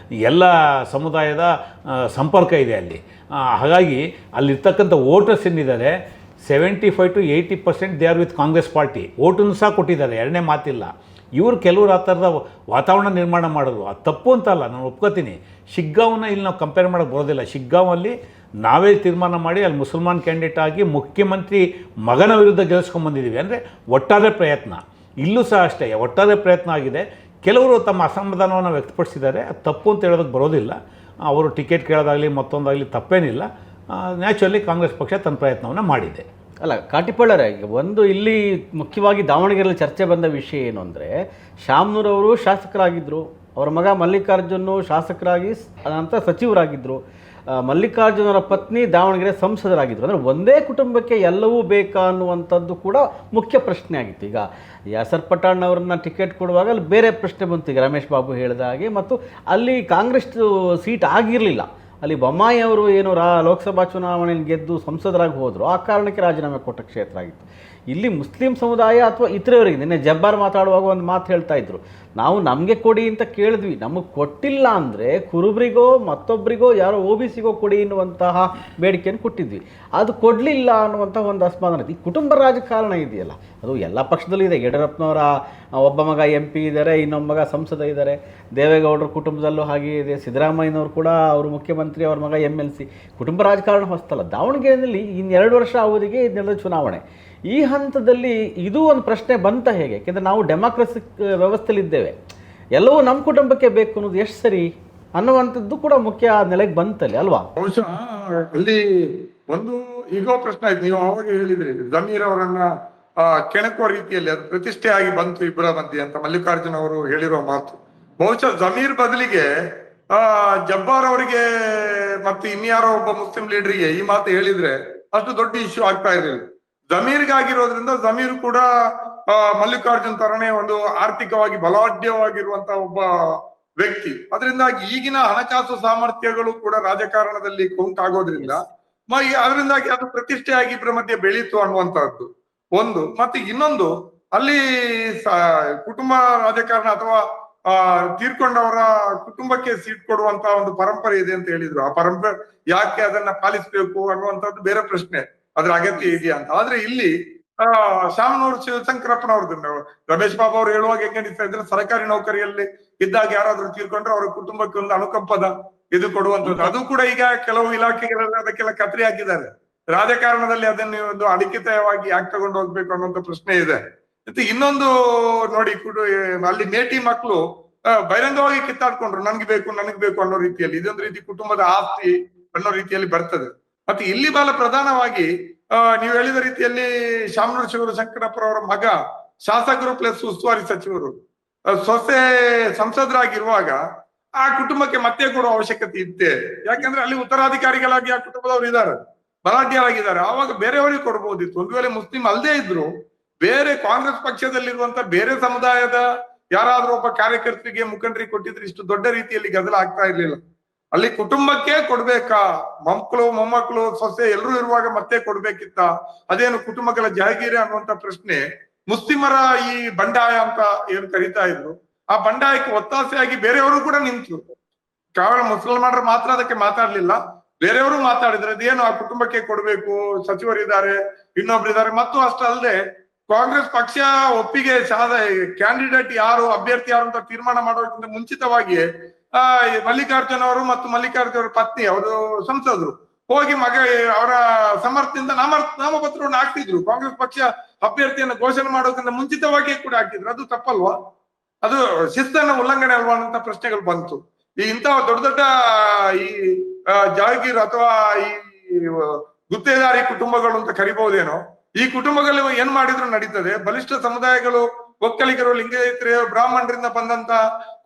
ಎಲ್ಲ ಸಮುದಾಯದ ಸಂಪರ್ಕ ಇದೆ ಅಲ್ಲಿ. ಹಾಗಾಗಿ ಅಲ್ಲಿರ್ತಕ್ಕಂಥ ವೋಟರ್ಸ್ ಏನಿದ್ದಾರೆ 75 to 80% they are with Congress party. ವೋಟನ್ನು ಸಹ ಕೊಟ್ಟಿದ್ದಾರೆ, ಎರಡನೇ ಮಾತಿಲ್ಲ. ಇವರು ಕೆಲವರು ಆ ಥರದ ವಾತಾವರಣ ನಿರ್ಮಾಣ ಮಾಡೋದು ಅದು ತಪ್ಪು ಅಂತಲ್ಲ, ನಾನು ಒಪ್ಕೋತೀನಿ. ಶಿಗ್ಗಾಂವನ್ನ ಇಲ್ಲಿ ನಾವು ಕಂಪೇರ್ ಮಾಡೋಕ್ಕೆ ಬರೋದಿಲ್ಲ. ಶಿಗ್ಗಾಂವಲ್ಲಿ ನಾವೇ ತೀರ್ಮಾನ ಮಾಡಿ ಅಲ್ಲಿ ಮುಸಲ್ಮಾನ್ ಕ್ಯಾಂಡಿಡೇಟ್ ಆಗಿ ಮುಖ್ಯಮಂತ್ರಿ ಮಗನ ವಿರುದ್ಧ ಗೆಲ್ಲಿಸ್ಕೊಂಡ್ಬಂದಿದ್ದೀವಿ. ಅಂದರೆ ಒಟ್ಟಾರೆ ಪ್ರಯತ್ನ. ಇಲ್ಲೂ ಸಹ ಅಷ್ಟೇ ಒಟ್ಟಾರೆ ಪ್ರಯತ್ನ ಆಗಿದೆ. ಕೆಲವರು ತಮ್ಮ ಅಸಮಾಧಾನವನ್ನು ವ್ಯಕ್ತಪಡಿಸಿದ್ದಾರೆ, ಅದು ತಪ್ಪು ಅಂತ ಹೇಳೋದಕ್ಕೆ ಬರೋದಿಲ್ಲ. ಅವರು ಟಿಕೆಟ್ ಕೇಳೋದಾಗಲಿ ಮತ್ತೊಂದಾಗಲಿ ತಪ್ಪೇನಿಲ್ಲ. ನ್ಯಾಚುರಲಿ ಕಾಂಗ್ರೆಸ್ ಪಕ್ಷ ತನ್ನ ಪ್ರಯತ್ನವನ್ನು ಮಾಡಿದೆ. ಅಲ್ಲ ಕಾಟಿಪಳ್ಳರೆ, ಒಂದು ಇಲ್ಲಿ ಮುಖ್ಯವಾಗಿ ದಾವಣಗೆರೆಯಲ್ಲಿ ಚರ್ಚೆ ಬಂದ ವಿಷಯ ಏನು ಅಂದರೆ, ಶಾಮನೂರವರು ಶಾಸಕರಾಗಿದ್ದರು, ಅವರ ಮಗ ಮಲ್ಲಿಕಾರ್ಜುನ ಶಾಸಕರಾಗಿ ನಂತರ ಸಚಿವರಾಗಿದ್ದರು, ಮಲ್ಲಿಕಾರ್ಜುನರ ಪತ್ನಿ ದಾವಣಗೆರೆ ಸಂಸದರಾಗಿದ್ದರು. ಅಂದರೆ ಒಂದೇ ಕುಟುಂಬಕ್ಕೆ ಎಲ್ಲವೂ ಬೇಕಾ ಅನ್ನುವಂಥದ್ದು ಕೂಡ ಮುಖ್ಯ ಪ್ರಶ್ನೆ ಆಗಿತ್ತು. ಈಗ ಯಾಸರ್ ಪಠಾಣ್ ಅವ್ರನ್ನ ಟಿಕೆಟ್ ಕೊಡುವಾಗ ಅಲ್ಲಿ ಬೇರೆ ಪ್ರಶ್ನೆ ಬಂತು, ಈಗ ರಮೇಶ್ ಬಾಬು ಹೇಳಿದ ಹಾಗೆ. ಮತ್ತು ಅಲ್ಲಿ ಕಾಂಗ್ರೆಸ್ ಸೀಟ್ ಆಗಿರಲಿಲ್ಲ. ಅಲ್ಲಿ ಬೊಮ್ಮಾಯಿ ಅವರು ಏನು ಲೋಕಸಭಾ ಚುನಾವಣೆಯಲ್ಲಿ ಗೆದ್ದು ಸಂಸದರಾಗಿ ಹೋದರು, ಆ ಕಾರಣಕ್ಕೆ ರಾಜೀನಾಮೆ ಕೊಟ್ಟ ಕ್ಷೇತ್ರ ಆಗಿತ್ತು. ಇಲ್ಲಿ ಮುಸ್ಲಿಂ ಸಮುದಾಯ ಅಥವಾ ಇತರವರಿಗೆ ನಿನ್ನೆ ಜಬ್ಬಾರ್ ಮಾತಾಡುವಾಗ ಒಂದು ಮಾತು ಹೇಳ್ತಾ ಇದ್ರು, ನಾವು ನಮಗೆ ಕೊಡಿ ಅಂತ ಕೇಳಿದ್ವಿ, ನಮಗೆ ಕೊಟ್ಟಿಲ್ಲ ಅಂದರೆ ಕುರುಬ್ರಿಗೋ ಮತ್ತೊಬ್ಬರಿಗೋ ಯಾರೋ OBCಗೋ ಕೊಡಿ ಎನ್ನುವಂತಹ ಬೇಡಿಕೆಯನ್ನು ಕೊಟ್ಟಿದ್ವಿ, ಅದು ಕೊಡಲಿಲ್ಲ ಅನ್ನುವಂಥ ಒಂದು ಅಸಮಾಧಾನ. ಈ ಕುಟುಂಬ ರಾಜಕಾರಣ ಇದೆಯಲ್ಲ, ಅದು ಎಲ್ಲ ಪಕ್ಷದಲ್ಲೂ ಇದೆ. ಯಡಿಯೂರಪ್ಪನವರ ಒಬ್ಬ ಮಗ MP ಇದ್ದಾರೆ, ಇನ್ನೊಬ್ಬ ಮಗ ಸಂಸದ ಇದ್ದಾರೆ. ದೇವೇಗೌಡರ ಕುಟುಂಬದಲ್ಲೂ ಹಾಗೆ ಇದೆ. ಸಿದ್ದರಾಮಯ್ಯನವರು ಕೂಡ ಅವರು ಮುಖ್ಯಮಂತ್ರಿ, ಅವ್ರ ಮಗ MLC. ಕುಟುಂಬ ರಾಜಕಾರಣ ಹೊಸ್ತಲ್ಲ. ದಾವಣಗೆರೆಯಲ್ಲಿ ಇನ್ನು 2 ವರ್ಷ ಅವಧಿಗೆ ಇದನ್ನೆಲ್ಲ ಚುನಾವಣೆ. ಈ ಹಂತದಲ್ಲಿ ಇದು ಒಂದು ಪ್ರಶ್ನೆ ಬಂತ ಹೇಗೆ? ಯಾಕೆಂದರೆ ನಾವು ಡೆಮಾಕ್ರಸಿ ವ್ಯವಸ್ಥೆಯಲ್ಲಿದ್ದೇವೆ, ಎಲ್ಲವೂ ನಮ್ಮ ಕುಟುಂಬಕ್ಕೆ ಬೇಕು ಅನ್ನೋದು ಎಷ್ಟು ಸರಿ ಅನ್ನುವಂಥದ್ದು ಕೂಡ ಮುಖ್ಯ ನೆಲೆಗೆ ಬಂತಲ್ಲಿ ಅಲ್ವಾ? ಬಹುಶಃ ಅಲ್ಲಿ ಒಂದು ಈಗೋ ಪ್ರಶ್ನೆ ಆಯ್ತು. ನೀವು ಅವಾಗ ಹೇಳಿದ್ರಿ ಜಮೀರ್ ಅವರನ್ನ ಕೆಣಕುವ ರೀತಿಯಲ್ಲಿ ಅದು ಪ್ರತಿಷ್ಠೆ ಆಗಿ ಬಂತು ಇಬ್ಬರ ಮಧ್ಯೆ ಅಂತ ಮಲ್ಲಿಕಾರ್ಜುನ್ ಅವರು ಹೇಳಿರುವ ಮಾತು. ಬಹುಶಃ ಜಮೀರ್ ಬದಲಿಗೆ ಜಬ್ಬಾರ್ ಅವರಿಗೆ ಮತ್ತು ಇನ್ಯಾರೋ ಒಬ್ಬ ಮುಸ್ಲಿಂ ಲೀಡರ್ಗೆ ಈ ಮಾತು ಹೇಳಿದ್ರೆ ಅಷ್ಟು ದೊಡ್ಡ ಇಶ್ಯೂ ಆಗ್ತಾ ಇರಲಿಲ್ಲ. ಜಮೀರ್ಗಾಗಿರೋದ್ರಿಂದ ಜಮೀರ್ ಕೂಡ ಮಲ್ಲಿಕಾರ್ಜುನ್ ತರನೇ ಒಂದು ಆರ್ಥಿಕವಾಗಿ ಬಲಾಢ್ಯವಾಗಿರುವಂತ ಒಬ್ಬ ವ್ಯಕ್ತಿ. ಅದರಿಂದಾಗಿ ಈಗಿನ ಹಣಕಾಸು ಸಾಮರ್ಥ್ಯಗಳು ಕೂಡ ರಾಜಕಾರಣದಲ್ಲಿ ಕೌಂಟ್ ಆಗೋದ್ರಿಂದ ಅದರಿಂದಾಗಿ ಅದು ಪ್ರತಿಷ್ಠೆಯಾಗಿ ಇಬ್ಬರ ಮಧ್ಯೆ ಬೆಳೀತು ಅನ್ನುವಂತಹದ್ದು ಒಂದು. ಮತ್ತೆ ಇನ್ನೊಂದು, ಅಲ್ಲಿ ಕುಟುಂಬ ರಾಜಕಾರಣ ಅಥವಾ ತೀರ್ಕೊಂಡವರ ಕುಟುಂಬಕ್ಕೆ ಸೀಟ್ ಕೊಡುವಂತ ಒಂದು ಪರಂಪರೆ ಇದೆ ಅಂತ ಹೇಳಿದ್ರು. ಆ ಪರಂಪರೆ ಯಾಕೆ ಅದನ್ನ ಪಾಲಿಸಬೇಕು ಅನ್ನುವಂಥದ್ದು ಬೇರೆ ಪ್ರಶ್ನೆ, ಅದ್ರ ಅಗತ್ಯ ಇದೆಯಾ ಅಂತ. ಆದ್ರೆ ಇಲ್ಲಿ ಶಾಮನೂರು ಶಿವಶಂಕರಪ್ಪನವ್ರದ್ದು ರಮೇಶ್ ಬಾಬು ಅವ್ರು ಹೇಳುವಾಗ ಹೆಂಗೆ ಅನಿಸ್ತಾ ಇದ್ರೆ, ಸರ್ಕಾರಿ ನೌಕರಿಯಲ್ಲಿ ಇದ್ದಾಗ ಯಾರಾದ್ರೂ ತೀರ್ಕೊಂಡ್ರೆ ಅವ್ರ ಕುಟುಂಬಕ್ಕೆ ಒಂದು ಅನುಕಂಪದ ಇದು ಕೊಡುವಂಥದ್ದು. ಅದು ಕೂಡ ಈಗ ಕೆಲವು ಇಲಾಖೆಗಳಲ್ಲಿ ಅದಕ್ಕೆಲ್ಲ ಕತ್ರಿ ಹಾಕಿದ್ದಾರೆ. ರಾಜಕಾರಣದಲ್ಲಿ ಅದನ್ನು ಒಂದು ಅಲಿಖಿತವಾಗಿ ಯಾಕೆ ತಗೊಂಡು ಹೋಗ್ಬೇಕು ಅನ್ನುವಂಥ ಪ್ರಶ್ನೆ ಇದೆ. ಮತ್ತೆ ಇನ್ನೊಂದು ನೋಡಿ, ಅಲ್ಲಿ ಮೇಟಿ ಮಕ್ಕಳು ಬಹಿರಂಗವಾಗಿ ಕಿತ್ತಾಡ್ಕೊಂಡ್ರು, ನನ್ಗೆ ಬೇಕು ಅನ್ನೋ ರೀತಿಯಲ್ಲಿ. ಇದೊಂದು ರೀತಿ ಕುಟುಂಬದ ಆಸ್ತಿ ಅನ್ನೋ ರೀತಿಯಲ್ಲಿ ಬರ್ತದೆ. ಮತ್ತೆ ಇಲ್ಲಿ ಬಹಳ ಪ್ರಧಾನವಾಗಿ ನೀವು ಹೇಳಿದ ರೀತಿಯಲ್ಲಿ ಶಾಮನೂರು ಶಿವಶಂಕರಪ್ಪರವರ ಮಗ ಶಾಸಕರು ಪ್ಲಸ್ ಉಸ್ತುವಾರಿ ಸಚಿವರು, ಸೊಸೆ ಸಂಸದರಾಗಿರುವಾಗ ಆ ಕುಟುಂಬಕ್ಕೆ ಮತ್ತೆ ಕೊಡುವ ಅವಶ್ಯಕತೆ ಇತ್ತೆ. ಯಾಕಂದ್ರೆ ಅಲ್ಲಿ ಉತ್ತರಾಧಿಕಾರಿಗಳಾಗಿ ಆ ಕುಟುಂಬದವರು ಇದ್ದಾರೆ, ಬಲಾಢ್ಯರಾಗಿದ್ದಾರೆ. ಆವಾಗ ಬೇರೆಯವರಿಗೆ ಕೊಡ್ಬೋದಿತ್ತು. ಒಂದು ವೇಳೆ ಮುಸ್ಲಿಂ ಅಲ್ಲದೆ ಇದ್ರು ಬೇರೆ ಕಾಂಗ್ರೆಸ್ ಪಕ್ಷದಲ್ಲಿರುವಂತ ಬೇರೆ ಸಮುದಾಯದ ಯಾರಾದ್ರೂ ಒಬ್ಬ ಕಾರ್ಯಕರ್ತರಿಗೆ ಮುಖಂಡರಿಗೆ ಕೊಟ್ಟಿದ್ರೆ ಇಷ್ಟು ದೊಡ್ಡ ರೀತಿಯಲ್ಲಿ ಗದ್ದಲ ಆಗ್ತಾ ಇರ್ಲಿಲ್ಲ. ಅಲ್ಲಿ ಕುಟುಂಬಕ್ಕೆ ಕೊಡ್ಬೇಕಾ, ಮಕ್ಕಳು ಮೊಮ್ಮಕ್ಕಳು ಸೊಸೆ ಎಲ್ಲರೂ ಇರುವಾಗ ಮತ್ತೆ ಕೊಡ್ಬೇಕಿತ್ತ? ಅದೇನು ಕುಟುಂಬಗಳ ಜಾಗೀರೆ ಅನ್ನುವಂತ ಪ್ರಶ್ನೆ ಮುಸ್ಲಿಮರ ಈ ಬಂಡಾಯ ಅಂತ ಏನ್ ಕರೀತಾ ಇದ್ರು, ಆ ಬಂಡಾಯಕ್ಕೆ ಒತ್ತಾಸೆಯಾಗಿ ಬೇರೆಯವರು ಕೂಡ ನಿಂತರು. ಕೇವಲ ಮುಸಲ್ಮಾನರು ಮಾತ್ರ ಅದಕ್ಕೆ ಮಾತಾಡ್ಲಿಲ್ಲ, ಬೇರೆಯವರು ಮಾತಾಡಿದ್ರೆ ಅದೇನು ಆ ಕುಟುಂಬಕ್ಕೆ ಕೊಡ್ಬೇಕು, ಸಚಿವರಿದ್ದಾರೆ, ಇನ್ನೊಬ್ರಿದ್ದಾರೆ. ಮತ್ತು ಅಷ್ಟಲ್ಲದೆ ಕಾಂಗ್ರೆಸ್ ಪಕ್ಷ ಒಪ್ಪಿಗೆ ಕ್ಯಾಂಡಿಡೇಟ್ ಯಾರು, ಅಭ್ಯರ್ಥಿ ಯಾರು ಅಂತ ತೀರ್ಮಾನ ಮಾಡೋದಕ್ಕಿಂತ ಮುಂಚಿತವಾಗಿ ಮಲ್ಲಿಕಾರ್ಜುನ್ ಅವರು ಮತ್ತು ಮಲ್ಲಿಕಾರ್ಜುನ್ ಅವರ ಪತ್ನಿ ಅವರು ಸಂಸದರು ಹೋಗಿ ಅವರ ಸಮರ್ಥದಿಂದ ನಾಮಪತ್ರವನ್ನು ಹಾಕ್ತಿದ್ರು. ಕಾಂಗ್ರೆಸ್ ಪಕ್ಷ ಅಭ್ಯರ್ಥಿಯನ್ನು ಘೋಷಣೆ ಮಾಡೋದನ್ನ ಮುಂಚಿತವಾಗಿಯೇ ಕೂಡ ಹಾಕಿದ್ರು. ಅದು ತಪ್ಪಲ್ವಾ? ಅದು ಶಿಸ್ತನ್ನ ಉಲ್ಲಂಘನೆ ಅಲ್ವಾ ಅಂತ ಪ್ರಶ್ನೆಗಳು ಬಂತು. ಈ ಇಂತಹ ದೊಡ್ಡ ದೊಡ್ಡ ಈ ಜಾಗೀರ್ ಅಥವಾ ಈ ಗುತ್ತೇದಾರಿ ಕುಟುಂಬಗಳು ಅಂತ ಕರಿಬಹುದೇನೋ, ಈ ಕುಟುಂಬಗಳು ಏನ್ ಮಾಡಿದ್ರು ನಡೀತದೆ. ಬಲಿಷ್ಠ ಸಮುದಾಯಗಳು, ಒಕ್ಕಲಿಗರು, ಲಿಂಗಾಯತರು, ಬ್ರಾಹ್ಮಣರಿಂದ ಬಂದಂತ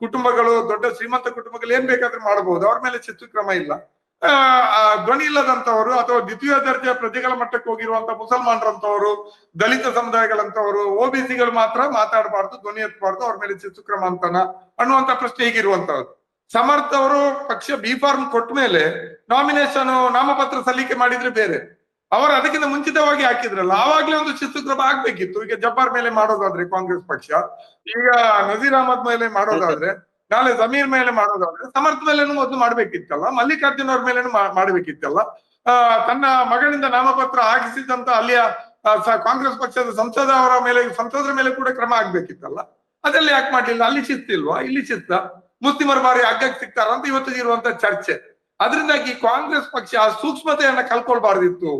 ಕುಟುಂಬಗಳು, ದೊಡ್ಡ ಶ್ರೀಮಂತ ಕುಟುಂಬಗಳು ಏನ್ ಬೇಕಾದ್ರೂ ಮಾಡಬಹುದು. ಅವ್ರ ಮೇಲೆ ಶಿಸ್ತು ಕ್ರಮ ಇಲ್ಲ. ಧ್ವನಿ ಇಲ್ಲದಂತವರು ಅಥವಾ ದ್ವಿತೀಯ ದರ್ಜೆ ಪ್ರಜೆಗಳ ಮಟ್ಟಕ್ಕೆ ಹೋಗಿರುವಂತ ಮುಸಲ್ಮಾನರಂತವರು, ದಲಿತ ಸಮುದಾಯಗಳಂತವರು, OBCಗಳು ಮಾತ್ರ ಮಾತಾಡಬಾರ್ದು, ಧ್ವನಿ ಎತ್ತಬಾರ್ದು, ಅವ್ರ ಮೇಲೆ ಶಿಸ್ತು ಕ್ರಮ ಅಂತಾನ ಅನ್ನುವಂತ ಪ್ರಶ್ನೆ ಹೀಗಿರುವಂತವ್ರು. ಸಮರ್ಥ ಅವರು ಪಕ್ಷ B.Pharm ಕೊಟ್ಟ ಮೇಲೆ ನಾಮಿನೇಷನ್, ನಾಮಪತ್ರ ಸಲ್ಲಿಕೆ ಮಾಡಿದ್ರೆ ಬೇರೆ, ಅವರು ಅದಕ್ಕಿಂತ ಮುಂಚಿತವಾಗಿ ಹಾಕಿದ್ರಲ್ಲ, ಆವಾಗ್ಲೇ ಒಂದು ಶಿಸ್ತು ಕ್ರಮ ಆಗ್ಬೇಕಿತ್ತು. ಈಗ ಜಬ್ಬಾರ್ ಮೇಲೆ ಮಾಡೋದಾದ್ರೆ ಕಾಂಗ್ರೆಸ್ ಪಕ್ಷ, ಈಗ ನಜೀರ್ ಅಹಮದ್ ಮೇಲೆ ಮಾಡೋದಾದ್ರೆ, ನಾಳೆ ಜಮೀರ್ ಮೇಲೆ ಮಾಡೋದಾದ್ರೆ, ಸಮರ್ಥ ಮೇಲೇನು ಮೊದಲು ಮಾಡ್ಬೇಕಿತ್ತಲ್ಲ, ಮಲ್ಲಿಕಾರ್ಜುನ್ ಅವ್ರ ಮೇಲೇನು ಮಾಡ್ಬೇಕಿತ್ತಲ್ಲ. ತನ್ನ ಮಗಳಿಂದ ನಾಮಪತ್ರ ಹಾಕಿಸಿದಂತ ಅಲ್ಲಿಯ ಕಾಂಗ್ರೆಸ್ ಪಕ್ಷದ ಸಂಸದರ ಮೇಲೆ ಕೂಡ ಕ್ರಮ ಆಗ್ಬೇಕಿತ್ತಲ್ಲ. ಅದೆಲ್ಲ ಯಾಕೆ ಮಾಡ್ಲಿಲ್ಲ? ಅಲ್ಲಿ ಶಿಸ್ತಿಲ್ವಾ? ಇಲ್ಲಿ ಶಿಸ್ತ? ಮುಸ್ಲಿಮರ ಬಾರಿ ಹಗ್ಗಕ್ಕೆ ಸಿಗ್ತಾರ ಅಂತ ಇವತ್ತಿಗೆ ಇರುವಂತ ಚರ್ಚೆ. ಅದರಿಂದಾಗಿ ಕಾಂಗ್ರೆಸ್ ಪಕ್ಷ ಆ ಸೂಕ್ಷ್ಮತೆಯನ್ನ ಕಲ್ಕೊಳ್ಬಾರ್ದಿತ್ತು.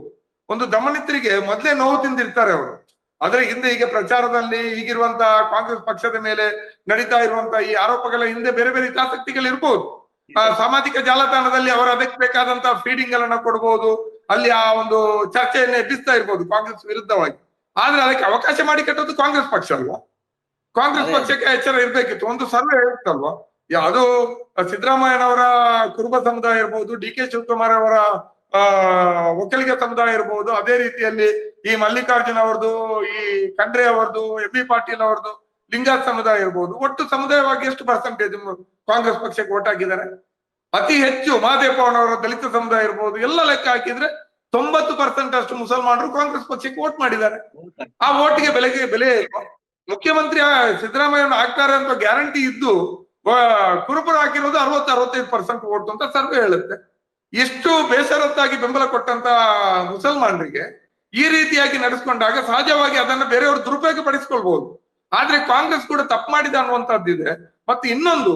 ಒಂದು ದಮನಿತರಿಗೆ ಮೊದಲೇ ನೋವು ತಿಂದಿರ್ತಾರೆ ಅವರು. ಆದ್ರೆ ಹಿಂದೆ ಈಗ ಪ್ರಚಾರದಲ್ಲಿ ಈಗಿರುವಂತ ಕಾಂಗ್ರೆಸ್ ಪಕ್ಷದ ಮೇಲೆ ನಡೀತಾ ಇರುವಂತ ಈ ಆರೋಪಗಳ ಹಿಂದೆ ಬೇರೆ ಬೇರೆ ಹಿತಾಸಕ್ತಿಗಳು ಇರ್ಬೋದು. ಸಾಮಾಜಿಕ ಜಾಲತಾಣದಲ್ಲಿ ಅವರು ಅದಕ್ಕೆ ಬೇಕಾದಂತ ಫೀಡಿಂಗ್ ಗಳನ್ನ ಕೊಡ್ಬೋದು, ಅಲ್ಲಿ ಆ ಒಂದು ಚರ್ಚೆಯನ್ನ ಎಬ್ಬಿಸ್ತಾ ಇರ್ಬೋದು ಕಾಂಗ್ರೆಸ್ ವಿರುದ್ಧವಾಗಿ. ಆದ್ರೆ ಅದಕ್ಕೆ ಅವಕಾಶ ಮಾಡಿ ಕಟ್ಟೋದು ಕಾಂಗ್ರೆಸ್ ಪಕ್ಷ ಅಲ್ವಾ? ಕಾಂಗ್ರೆಸ್ ಪಕ್ಷಕ್ಕೆ ಎಚ್ಚರ ಇರ್ಬೇಕಿತ್ತು. ಒಂದು ಸರ್ವೆ ಹೇಳುತ್ತಲ್ವಾ, ಅದು ಸಿದ್ದರಾಮಯ್ಯನವರ ಕುರುಬ ಸಮುದಾಯ ಇರ್ಬೋದು, DK ಶಿವಕುಮಾರ್ ಅವರ ಒಕ್ಕಲಿಗ ಸಮುದಾಯ ಇರ್ಬೋದು, ಅದೇ ರೀತಿಯಲ್ಲಿ ಈ ಮಲ್ಲಿಕಾರ್ಜುನ್ ಅವರದು, ಈ ಖಂಡ್ರೆ ಅವರದು, MB ಪಾಟೀಲ್ ಅವರದು ಲಿಂಗಾಯತ್ ಸಮುದಾಯ ಇರ್ಬೋದು. ಒಟ್ಟು ಸಮುದಾಯವಾಗಿ ಎಷ್ಟು ಪರ್ಸೆಂಟೇಜ್ ಕಾಂಗ್ರೆಸ್ ಪಕ್ಷಕ್ಕೆ ಓಟ್ ಹಾಕಿದ್ದಾರೆ? ಅತಿ ಹೆಚ್ಚು ಮಹದೇವಪ್ಪನವರ ದಲಿತ ಸಮುದಾಯ ಇರ್ಬೋದು, ಎಲ್ಲ ಲೆಕ್ಕ ಹಾಕಿದ್ರೆ 90% ಅಷ್ಟು ಮುಸಲ್ಮಾನರು ಕಾಂಗ್ರೆಸ್ ಪಕ್ಷಕ್ಕೆ ವೋಟ್ ಮಾಡಿದ್ದಾರೆ. ಆ ಓಟ್ಗೆ ಬೆಲೆ ಇಲ್ವಾ? ಮುಖ್ಯಮಂತ್ರಿ ಸಿದ್ದರಾಮಯ್ಯ ಆಗ್ತಾರೆ ಅಂತ ಗ್ಯಾರಂಟಿ ಇದ್ದು ಕುರುಬರು ಹಾಕಿರೋದು 60-65% ವೋಟ್ ಅಂತ ಸರ್ವೆ ಹೇಳುತ್ತೆ. ಎಷ್ಟು ಬೇಸರತ್ತಾಗಿ ಬೆಂಬಲ ಕೊಟ್ಟಂತ ಮುಸಲ್ಮಾನರಿಗೆ ಈ ರೀತಿಯಾಗಿ ನಡೆಸ್ಕೊಂಡಾಗ ಸಹಜವಾಗಿ ಅದನ್ನ ಬೇರೆಯವರು ದುರುಪಯೋಗ ಪಡಿಸ್ಕೊಳ್ಬಹುದು. ಆದ್ರೆ ಕಾಂಗ್ರೆಸ್ ಕೂಡ ತಪ್ಪು ಮಾಡಿದ ಅನ್ನುವಂಥದ್ದಿದೆ. ಮತ್ತೆ ಇನ್ನೊಂದು,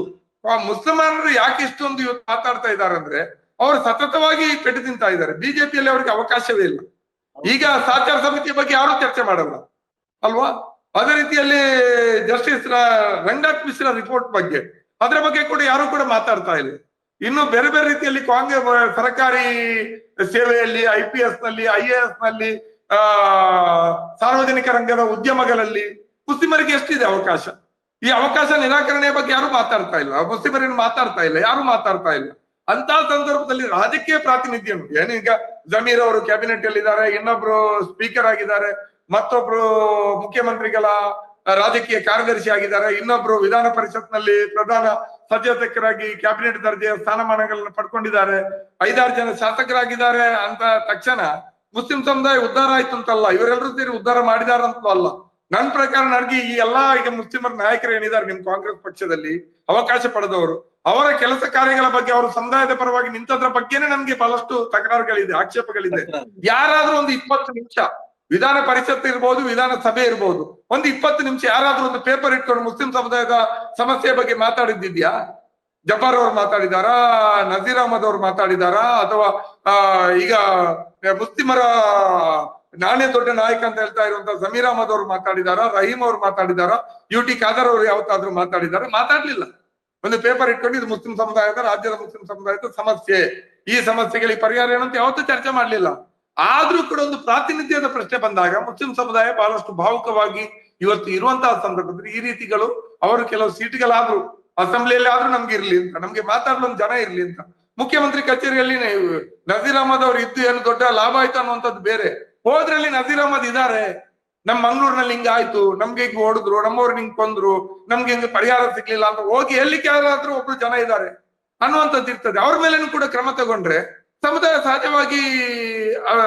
ಮುಸಲ್ಮಾನರು ಯಾಕೆ ಇಷ್ಟೊಂದು ಇವತ್ತು ಮಾತಾಡ್ತಾ ಇದ್ದಾರೆ ಅಂದ್ರೆ, ಅವರು ಸತತವಾಗಿ ಪೆಟ್ಟು ತಿಂತಾ ಇದ್ದಾರೆ. ಬಿಜೆಪಿಯಲ್ಲಿ ಅವರಿಗೆ ಅವಕಾಶವೇ ಇಲ್ಲ. ಈಗ ಸಹಕಾರ ಸಮಿತಿಯ ಬಗ್ಗೆ ಯಾರು ಚರ್ಚೆ ಮಾಡಲ್ಲ ಅಲ್ವಾ? ಅದೇ ರೀತಿಯಲ್ಲಿ ಜಸ್ಟಿಸ್ ರಂಗನಾಥ್ ಮಿಶ್ರಾ ರಿಪೋರ್ಟ್ ಬಗ್ಗೆ, ಅದರ ಬಗ್ಗೆ ಕೂಡ ಯಾರು ಕೂಡ ಮಾತಾಡ್ತಾ ಇಲ್ಲ. ಇನ್ನು ಬೇರೆ ಬೇರೆ ರೀತಿಯಲ್ಲಿ ಕಾಂಗ್ರೆಸ್ ಸರ್ಕಾರಿ ಸೇವೆಯಲ್ಲಿ, IPS ನಲ್ಲಿ, IAS ನಲ್ಲಿ, ಸಾರ್ವಜನಿಕ ರಂಗದ ಉದ್ಯಮಗಳಲ್ಲಿ ಮುಸ್ಲಿಮರಿಗೆ ಎಷ್ಟಿದೆ ಅವಕಾಶ? ಈ ಅವಕಾಶ ನಿರಾಕರಣೆಯ ಬಗ್ಗೆ ಯಾರು ಮಾತಾಡ್ತಾ ಇಲ್ಲ. ಮುಸ್ಲಿಮರನ್ನು ಮಾತಾಡ್ತಾ ಇಲ್ಲ, ಯಾರು ಮಾತಾಡ್ತಾ ಇಲ್ಲ. ಅಂತ ಸಂದರ್ಭದಲ್ಲಿ ರಾಜಕೀಯ ಪ್ರಾತಿನಿಧ್ಯ ಏನು? ಈಗ ಜಮೀರ್ ಅವರು ಕ್ಯಾಬಿನೆಟ್ ಅಲ್ಲಿ ಇದ್ದಾರೆ, ಇನ್ನೊಬ್ರು ಸ್ಪೀಕರ್ ಆಗಿದ್ದಾರೆ, ಮತ್ತೊಬ್ರು ಮುಖ್ಯಮಂತ್ರಿಗಳ ರಾಜಕೀಯ ಕಾರ್ಯದರ್ಶಿ ಆಗಿದ್ದಾರೆ, ಇನ್ನೊಬ್ರು ವಿಧಾನ ಪರಿಷತ್ನಲ್ಲಿ ಪ್ರಧಾನ ಸಚೇತಕರಾಗಿ ಕ್ಯಾಬಿನೆಟ್ ದರ್ಜೆಯ ಸ್ಥಾನಮಾನಗಳನ್ನು ಪಡ್ಕೊಂಡಿದ್ದಾರೆ, 5-6 ಜನ ಶಾಸಕರಾಗಿದ್ದಾರೆ. ಅಂತ ತಕ್ಷಣ ಮುಸ್ಲಿಂ ಸಮುದಾಯ ಉದ್ಧಾರ ಆಯ್ತು ಅಂತಲ್ಲ, ಇವರೆಲ್ಲರೂ ಸೇರಿ ಉದ್ಧಾರ ಮಾಡಿದಾರಂತೂ ಅಲ್ಲ. ನನ್ನ ಪ್ರಕಾರ ನನಗೆ ಈ ಎಲ್ಲಾ ಈಗ ಮುಸ್ಲಿಮರ ನಾಯಕರು ಏನಿದ್ದಾರೆ ನಿಮ್ ಕಾಂಗ್ರೆಸ್ ಪಕ್ಷದಲ್ಲಿ ಅವಕಾಶ ಪಡೆದವರು, ಅವರ ಕೆಲಸ ಕಾರ್ಯಗಳ ಬಗ್ಗೆ, ಅವರು ಸಮುದಾಯದ ಪರವಾಗಿ ನಿಂತದ್ರ ಬಗ್ಗೆನೇ ನಮ್ಗೆ ಬಹಳಷ್ಟು ತಕರಾರುಗಳಿದೆ, ಆಕ್ಷೇಪಗಳಿದೆ. ಯಾರಾದ್ರೂ ಒಂದು 20 ನಿಮಿಷ ವಿಧಾನ ಪರಿಷತ್ ಇರ್ಬೋದು, ವಿಧಾನಸಭೆ ಇರ್ಬೋದು, ಒಂದು 20 ನಿಮಿಷ ಯಾರಾದ್ರೂ ಒಂದು ಪೇಪರ್ ಇಟ್ಕೊಂಡು ಮುಸ್ಲಿಂ ಸಮುದಾಯದ ಸಮಸ್ಯೆ ಬಗ್ಗೆ ಮಾತಾಡಿದ್ದಿದ್ಯಾ? ಜಬ್ಬಾರ್ ಅವ್ರು ಮಾತಾಡಿದಾರಾ? ನಜೀರ್ ಅಹಮದ್ ಅವ್ರು ಮಾತಾಡಿದಾರಾ? ಅಥವಾ ಈಗ ಮುಸ್ಲಿಮರ ನಾನೇ ದೊಡ್ಡ ನಾಯಕ ಅಂತ ಹೇಳ್ತಾ ಇರುವಂತ ಜಮೀರ್ ಅಹಮದ್ ಅವ್ರು ಮಾತಾಡಿದಾರಾ? ರಹೀಂ ಅವ್ರು ಮಾತಾಡಿದಾರಾ? UT ಖಾದರ್ ಅವ್ರು ಯಾವತ್ತಾದ್ರೂ ಮಾತಾಡಿದಾರ? ಮಾತಾಡ್ಲಿಲ್ಲ. ಒಂದು ಪೇಪರ್ ಇಟ್ಕೊಂಡು ಇದು ಮುಸ್ಲಿಂ ಸಮುದಾಯದ, ರಾಜ್ಯದ ಮುಸ್ಲಿಂ ಸಮುದಾಯದ ಸಮಸ್ಯೆ, ಈ ಸಮಸ್ಯೆಗಳಿಗೆ ಪರಿಹಾರ ಏನಂತ ಯಾವತ್ತೂ ಚರ್ಚೆ ಮಾಡ್ಲಿಲ್ಲ. ಆದ್ರೂ ಕೂಡ ಒಂದು ಪ್ರಾತಿನಿಧ್ಯದ ಪ್ರಶ್ನೆ ಬಂದಾಗ ಮುಸ್ಲಿಂ ಸಮುದಾಯ ಬಹಳಷ್ಟು ಭಾವುಕವಾಗಿ ಇವತ್ತು ಇರುವಂತಹ ಸಂದರ್ಭದಲ್ಲಿ ಈ ರೀತಿಗಳು, ಅವರು ಕೆಲವು ಸೀಟ್ಗಳಾದ್ರು ಅಸೆಂಬ್ಲಿಯಲ್ಲಿ ಆದ್ರೂ ನಮ್ಗೆ ಇರ್ಲಿ ಅಂತ, ನಮ್ಗೆ ಮಾತಾಡ್ಲು ಒಂದು ಜನ ಇರ್ಲಿ ಅಂತ. ಮುಖ್ಯಮಂತ್ರಿ ಕಚೇರಿಯಲ್ಲಿ ನಜೀರ್ ಅಹಮದ್ ಅವ್ರು ಇದ್ದು ಏನು ದೊಡ್ಡ ಲಾಭ ಆಯ್ತು ಅನ್ನುವಂಥದ್ದು ಬೇರೆ. ಹೋದ್ರಲ್ಲಿ ನಜೀರ್ ಅಹಮದ್ ಇದಾರೆ, ನಮ್ ಮಂಗ್ಳೂರ್ನಲ್ಲಿ ಹಿಂಗ ಆಯ್ತು, ನಮ್ಗೆ ಹಿಂಗ್ ಹೊಡೆದ್ರು, ನಮ್ಮವ್ರು ಹಿಂಗ್ ಕೊಂದ್ರು, ನಮ್ಗೆ ಹಿಂಗ್ ಪರಿಹಾರ ಸಿಗ್ಲಿಲ್ಲ ಅಂತ ಹೋಗಿ ಎಲ್ಲಿ ಯಾರಾದ್ರೂ ಒಬ್ರು ಜನ ಇದ್ದಾರೆ ಅನ್ನುವಂಥದ್ದು ಇರ್ತದೆ. ಅವ್ರ ಮೇಲೇನು ಕೂಡ ಕ್ರಮ ತಗೊಂಡ್ರೆ ಸಮುದಾಯ ಸಹಜವಾಗಿ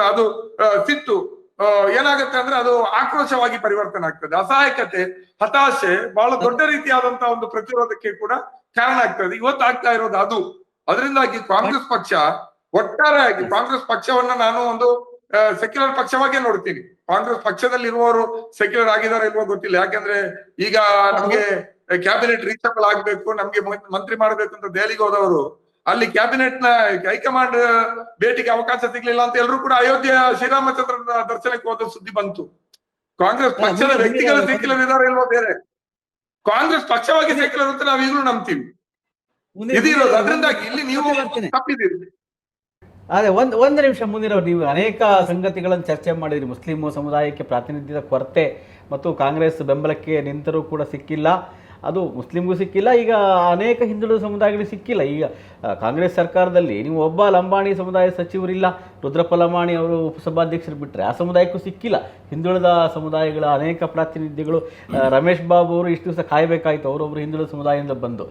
ಅದು ಸಿಟ್ಟು ಏನಾಗುತ್ತೆ ಅಂದ್ರೆ ಅದು ಆಕ್ರೋಶವಾಗಿ ಪರಿವರ್ತನೆ ಆಗ್ತದೆ. ಅಸಹಾಯಕತೆ, ಹತಾಶೆ ಬಹಳ ದೊಡ್ಡ ರೀತಿಯಾದಂತಹ ಒಂದು ಪ್ರತಿರೋಧಕ್ಕೆ ಕೂಡ ಕಾರಣ ಆಗ್ತದೆ. ಇವತ್ತು ಆಗ್ತಾ ಇರೋದು ಅದು. ಅದರಿಂದಾಗಿ ಕಾಂಗ್ರೆಸ್ ಪಕ್ಷ ಒಟ್ಟಾರೆಯಾಗಿ, ಕಾಂಗ್ರೆಸ್ ಪಕ್ಷವನ್ನ ನಾನು ಒಂದು ಸೆಕ್ಯುಲರ್ ಪಕ್ಷವಾಗೇ ನೋಡ್ತೀನಿ. ಕಾಂಗ್ರೆಸ್ ಪಕ್ಷದಲ್ಲಿ ಇರುವವರು ಸೆಕ್ಯುಲರ್ ಆಗಿದಾರೋ ಇಲ್ವೋ ಗೊತ್ತಿಲ್ಲ. ಯಾಕಂದ್ರೆ ಈಗ ನಮ್ಗೆ ಕ್ಯಾಬಿನೆಟ್ ರೀಚಬಲ್ ಆಗ್ಬೇಕು, ನಮ್ಗೆ ಮಂತ್ರಿ ಮಾಡ್ಬೇಕು ಅಂತ ದೆಹಲಿಗೆ ಹೋದವರು ಅಲ್ಲಿ ಕ್ಯಾಬಿನೆಟ್ ನ ಹೈಕಮಾಂಡ್ ಭೇಟಿಗೆ ಅವಕಾಶ ಸಿಗ್ಲಿಲ್ಲ ಅಂತ ಎಲ್ಲರೂ ಕೂಡ ಅಯೋಧ್ಯೆ ಶ್ರೀರಾಮಚಂದ್ರನ ದರ್ಶನಕ್ಕೆ ಹೋದ ಸುದ್ದಿ ಬಂತು. ಕಾಂಗ್ರೆಸ್ ಪಕ್ಷದ ವ್ಯಕ್ತಿಗಳು ಸೆಕ್ಯುಲರ್ ಇದಾರೆ ಇಲ್ವೋ ಬೇರೆ, ಕಾಂಗ್ರೆಸ್ ಪಕ್ಷವಾಗಿ ಸೆಕ್ಯುಲರ್ ಅಂತ ನಾವು ಈಗಲೂ ನಂಬ್ತೀವಿ. ಇದಿರೋದು ಅದರಿಂದಾಗಿ ಇಲ್ಲಿ ನೀವು ತಪ್ಪಿದ್ದೀರಿ. ಅದೇ ಒಂದು ನಿಮಿಷ ಮುಂದಿನವ್ರು, ನೀವು ಅನೇಕ ಸಂಗತಿಗಳನ್ನು ಚರ್ಚೆ ಮಾಡಿದ್ರಿ. ಮುಸ್ಲಿಂ ಸಮುದಾಯಕ್ಕೆ ಪ್ರಾತಿನಿಧ್ಯದ ಕೊರತೆ ಮತ್ತು ಕಾಂಗ್ರೆಸ್ ಬೆಂಬಲಕ್ಕೆ ನಿಂತರೂ ಕೂಡ ಸಿಕ್ಕಿಲ್ಲ, ಅದು ಮುಸ್ಲಿಮ್ಗೂ ಸಿಕ್ಕಿಲ್ಲ, ಈಗ ಅನೇಕ ಹಿಂದುಳಿದ ಸಮುದಾಯಗಳಿಗೆ ಸಿಕ್ಕಿಲ್ಲ. ಈಗ ಕಾಂಗ್ರೆಸ್ ಸರ್ಕಾರದಲ್ಲಿ ನೀವು ಒಬ್ಬ ಲಂಬಾಣಿ ಸಮುದಾಯ ಸಚಿವರಿಲ್ಲ, ರುದ್ರಪ್ಪ ಲಂಬಾಣಿ ಅವರು ಉಪಸಭಾಧ್ಯಕ್ಷರು ಬಿಟ್ಟರೆ ಆ ಸಮುದಾಯಕ್ಕೂ ಸಿಕ್ಕಿಲ್ಲ. ಹಿಂದುಳಿದ ಸಮುದಾಯಗಳ ಅನೇಕ ಪ್ರಾತಿನಿಧ್ಯಗಳು, ರಮೇಶ್ ಬಾಬು ಅವರು ಇಷ್ಟು ದಿವಸ ಕಾಯಬೇಕಾಯಿತು, ಅವರೊಬ್ಬರು ಹಿಂದುಳಿದ ಸಮುದಾಯದಿಂದ ಬಂದು.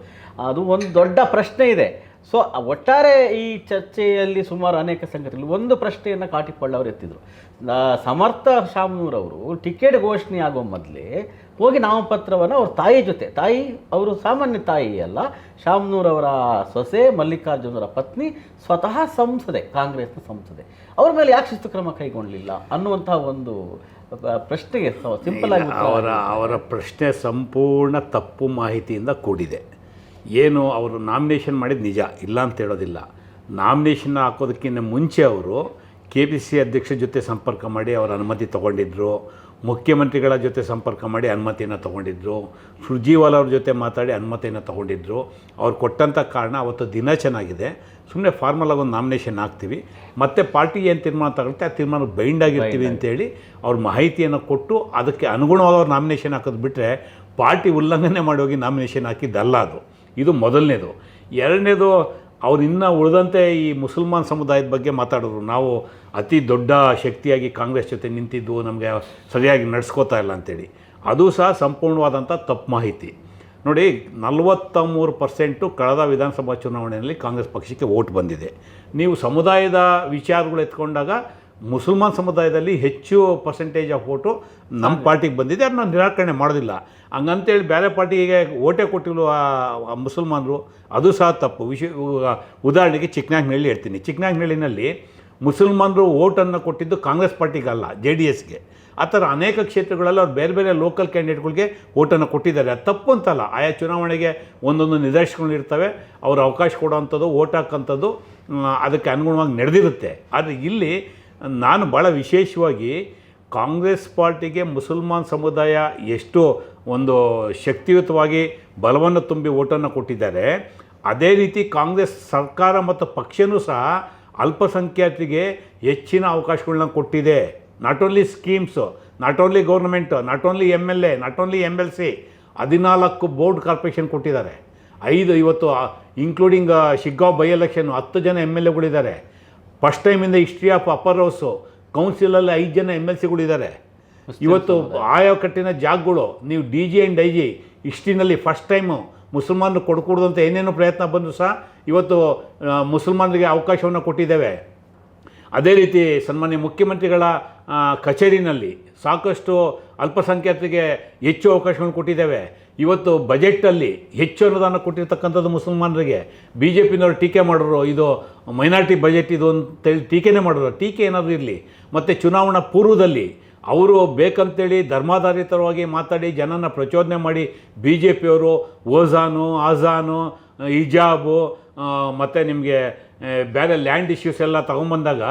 ಅದು ಒಂದು ದೊಡ್ಡ ಪ್ರಶ್ನೆ ಇದೆ. ಸೊ ಒಟ್ಟಾರೆ ಈ ಚರ್ಚೆಯಲ್ಲಿ ಸುಮಾರು ಅನೇಕ ಸಂಗತಿಗಳು. ಒಂದು ಪ್ರಶ್ನೆಯನ್ನು ಕಾಟಿಕೊಳ್ಳವರು ಎತ್ತಿದ್ರು. ಸಮರ್ಥ ಶಾಮನೂರವರು ಟಿಕೆಟ್ ಘೋಷಣೆ ಆಗುವ ಮೊದಲೇ ಹೋಗಿ ನಾಮಪತ್ರವನ್ನು ಅವ್ರ ತಾಯಿ ಜೊತೆ, ತಾಯಿ ಅವರು ಸಾಮಾನ್ಯ ತಾಯಿ ಅಲ್ಲ, ಶಾಮನೂರವರ ಸೊಸೆ ಮಲ್ಲಿಕಾರ್ಜುನರ ಪತ್ನಿ, ಸ್ವತಃ ಸಂಸದೆ, ಕಾಂಗ್ರೆಸ್ನ ಸಂಸದೆ, ಅವ್ರ ಮೇಲೆ ಯಾಕೆ ಶಿಸ್ತು ಕ್ರಮ ಕೈಗೊಳ್ಳಲಿಲ್ಲ ಅನ್ನುವಂತಹ ಒಂದು ಪ್ರಶ್ನೆಗೆ ಸಿಂಪಲ್ ಆಗಿ ಅವರ ಪ್ರಶ್ನೆ ಸಂಪೂರ್ಣ ತಪ್ಪು ಮಾಹಿತಿಯಿಂದ ಕೂಡಿದೆ. ಏನು ಅವರು ನಾಮಿನೇಷನ್ ಮಾಡಿದ ನಿಜ, ಇಲ್ಲ ಅಂತ ಹೇಳೋದಿಲ್ಲ. ನಾಮಿನೇಷನ್ ಹಾಕೋದಕ್ಕಿಂತ ಮುಂಚೆ ಅವರು KPCC ಅಧ್ಯಕ್ಷರ ಜೊತೆ ಸಂಪರ್ಕ ಮಾಡಿ ಅವರ ಅನುಮತಿ ತೊಗೊಂಡಿದ್ರು, ಮುಖ್ಯಮಂತ್ರಿಗಳ ಜೊತೆ ಸಂಪರ್ಕ ಮಾಡಿ ಅನುಮತಿಯನ್ನು ತೊಗೊಂಡಿದ್ರು, ಸುರ್ಜಿವಾಲ ಅವ್ರ ಜೊತೆ ಮಾತಾಡಿ ಅನುಮತಿಯನ್ನು ತೊಗೊಂಡಿದ್ರು. ಅವ್ರು ಕೊಟ್ಟಂಥ ಕಾರಣ ಅವತ್ತು ದಿನ ಚೆನ್ನಾಗಿದೆ, ಸುಮ್ಮನೆ ಫಾರ್ಮಲಾಗಿ ಒಂದು ನಾಮಿನೇಷನ್ ಹಾಕ್ತೀವಿ, ಮತ್ತು ಪಾರ್ಟಿ ಏನು ತೀರ್ಮಾನ ತಗೊಳುತ್ತೆ ಆ ತೀರ್ಮಾನಕ್ಕೆ ಬೈಂಡ್ ಆಗಿರ್ತೀವಿ ಅಂತೇಳಿ ಅವ್ರ ಮಾಹಿತಿಯನ್ನು ಕೊಟ್ಟು ಅದಕ್ಕೆ ಅನುಗುಣವಾದ ಅವ್ರು ನಾಮಿನೇಷನ್ ಹಾಕೋದು ಬಿಟ್ಟರೆ ಪಾರ್ಟಿ ಉಲ್ಲಂಘನೆ ಮಾಡಿ ಹೋಗಿ ನಾಮಿನೇಷನ್ ಹಾಕಿದ್ದಲ್ಲ ಅದು. ಇದು ಮೊದಲನೇದು. ಎರಡನೇದು, ಅವ್ರು ಇನ್ನೂ ಉಳಿದಂತೆ ಈ ಮುಸಲ್ಮಾನ್ ಸಮುದಾಯದ ಬಗ್ಗೆ ಮಾತಾಡಿದ್ರು. ನಾವು ಅತಿ ದೊಡ್ಡ ಶಕ್ತಿಯಾಗಿ ಕಾಂಗ್ರೆಸ್ ಜೊತೆ ನಿಂತಿದ್ದು, ನಮಗೆ ಸರಿಯಾಗಿ ನಡೆಸ್ಕೋತಾ ಇಲ್ಲ ಅಂತೇಳಿ. ಅದು ಸಹ ಸಂಪೂರ್ಣವಾದಂಥ ತಪ್ಪು ಮಾಹಿತಿ. ನೋಡಿ, 43% ಕಳೆದ ವಿಧಾನಸಭಾ ಚುನಾವಣೆಯಲ್ಲಿ ಕಾಂಗ್ರೆಸ್ ಪಕ್ಷಕ್ಕೆ ವೋಟ್ ಬಂದಿದೆ. ನೀವು ಸಮುದಾಯದ ವಿಚಾರಗಳು ಎತ್ಕೊಂಡಾಗ ಮುಸಲ್ಮಾನ್ ಸಮುದಾಯದಲ್ಲಿ ಹೆಚ್ಚು ಪರ್ಸೆಂಟೇಜ್ ಆಫ್ ವೋಟು ನಮ್ಮ ಪಾರ್ಟಿಗೆ ಬಂದಿದೆ, ಅದನ್ನ ನಿರಾಕರಣೆ ಮಾಡೋದಿಲ್ಲ. ಹಂಗಂತೇಳಿ ಬೇರೆ ಪಾರ್ಟಿಗೆ ಓಟೇ ಕೊಟ್ಟಿಲ್ಲ ಮುಸಲ್ಮಾನರು, ಅದು ಸಹ ತಪ್ಪು. ಉದಾಹರಣೆಗೆ ಚಿಕ್ಕನಾಗ್ನಹಳ್ಳಿ ಹೇಳ್ತೀನಿ. ಚಿಕ್ಕನಾಗ್ನಹಳ್ಳಿನಲ್ಲಿ ಮುಸಲ್ಮಾನರು ಓಟನ್ನು ಕೊಟ್ಟಿದ್ದು ಕಾಂಗ್ರೆಸ್ ಪಾರ್ಟಿಗಲ್ಲ, JDSಗೆ. ಆ ಥರ ಅನೇಕ ಕ್ಷೇತ್ರಗಳಲ್ಲಿ ಅವ್ರು ಬೇರೆ ಬೇರೆ ಲೋಕಲ್ ಕ್ಯಾಂಡಿಡೇಟ್ಗಳಿಗೆ ಓಟನ್ನು ಕೊಟ್ಟಿದ್ದಾರೆ. ಅದು ತಪ್ಪು ಅಂತಲ್ಲ, ಆಯಾ ಚುನಾವಣೆಗೆ ಒಂದೊಂದು ನಿದರ್ಶನಗಳಿರ್ತವೆ, ಅವರು ಅವಕಾಶ ಕೊಡೋವಂಥದ್ದು, ಓಟ್ ಹಾಕೋಂಥದ್ದು ಅದಕ್ಕೆ ಅನುಗುಣವಾಗಿ ನಡೆದಿರುತ್ತೆ. ಆದರೆ ಇಲ್ಲಿ ನಾನು ಭಾಳ ವಿಶೇಷವಾಗಿ ಕಾಂಗ್ರೆಸ್ ಪಾರ್ಟಿಗೆ ಮುಸಲ್ಮಾನ್ ಸಮುದಾಯ ಎಷ್ಟು ಒಂದು ಶಕ್ತಿಯುತವಾಗಿ ಬಲವನ್ನು ತುಂಬಿ ಓಟನ್ನು ಕೊಟ್ಟಿದ್ದಾರೆ, ಅದೇ ರೀತಿ ಕಾಂಗ್ರೆಸ್ ಸರ್ಕಾರ ಮತ್ತು ಪಕ್ಷವೂ ಸಹ ಅಲ್ಪಸಂಖ್ಯಾತರಿಗೆ ಹೆಚ್ಚಿನ ಅವಕಾಶಗಳನ್ನ ಕೊಟ್ಟಿದೆ. Not only schemes, not only government, not only MLA, not only MLC, 14 board corporation ಕೊಟ್ಟಿದ್ದಾರೆ. 5 ಇವತ್ತು ಇನ್ಕ್ಲೂಡಿಂಗ್ ಶಿಗ್ಗಾಂವ್ ಬೈ ಎಲೆಕ್ಷನ್ 10 ಜನ MLAಗಳಿದ್ದಾರೆ. ಫಸ್ಟ್ ಟೈಮಿಂದ ಹಿಸ್ಟ್ರಿ ಆಫ್ ಅಪ್ಪರ್ ಹೌಸು ಕೌನ್ಸಿಲಲ್ಲಿ 5 ಜನ MLCಗಳಿದ್ದಾರೆ. ಇವತ್ತು ಆಯಾ ಕಟ್ಟಿನ ಜಾಗಗಳು ನೀವು DG ಆ್ಯಂಡ್ IG ಹಿಸ್ಟ್ರಿನಲ್ಲಿ ಫಸ್ಟ್ ಟೈಮು ಮುಸಲ್ಮಾನರು ಕೊಡ್ಕೂಡ್ದು ಅಂತ ಏನೇನು ಪ್ರಯತ್ನ ಬಂದರೂ ಸಹ ಇವತ್ತು ಮುಸಲ್ಮಾನರಿಗೆ ಅವಕಾಶವನ್ನು ಕೊಟ್ಟಿದ್ದೇವೆ. ಅದೇ ರೀತಿ ಸನ್ಮಾನ್ಯ ಮುಖ್ಯಮಂತ್ರಿಗಳ ಕಚೇರಿನಲ್ಲಿ ಸಾಕಷ್ಟು ಅಲ್ಪಸಂಖ್ಯಾತರಿಗೆ ಹೆಚ್ಚು ಅವಕಾಶಗಳನ್ನು ಕೊಟ್ಟಿದ್ದೇವೆ. ಇವತ್ತು ಬಜೆಟಲ್ಲಿ ಹೆಚ್ಚು ಅನುದಾನ ಕೊಟ್ಟಿರ್ತಕ್ಕಂಥದ್ದು ಮುಸಲ್ಮಾನರಿಗೆ. BJPನವರು ಟೀಕೆ ಮಾಡೋರು, ಇದು ಮೈನಾರಿಟಿ ಬಜೆಟ್ ಇದು ಅಂತೇಳಿ ಟೀಕೆನೇ ಮಾಡೋರು. ಟೀಕೆ ಏನಾದರೂ ಇರಲಿ. ಮತ್ತು ಚುನಾವಣಾ ಪೂರ್ವದಲ್ಲಿ ಅವರು ಬೇಕಂತೇಳಿ ಧರ್ಮಾಧಾರಿತವಾಗಿ ಮಾತಾಡಿ ಜನನ ಪ್ರಚೋದನೆ ಮಾಡಿ BJPಯವರು ಓಜಾನು, ಆಜಾನು, ಹಿಜಾಬು ಮತ್ತು ನಿಮಗೆ ಬೇರೆ ಲ್ಯಾಂಡ್ ಇಶ್ಯೂಸ್ ಎಲ್ಲ ತೊಗೊಂಬಂದಾಗ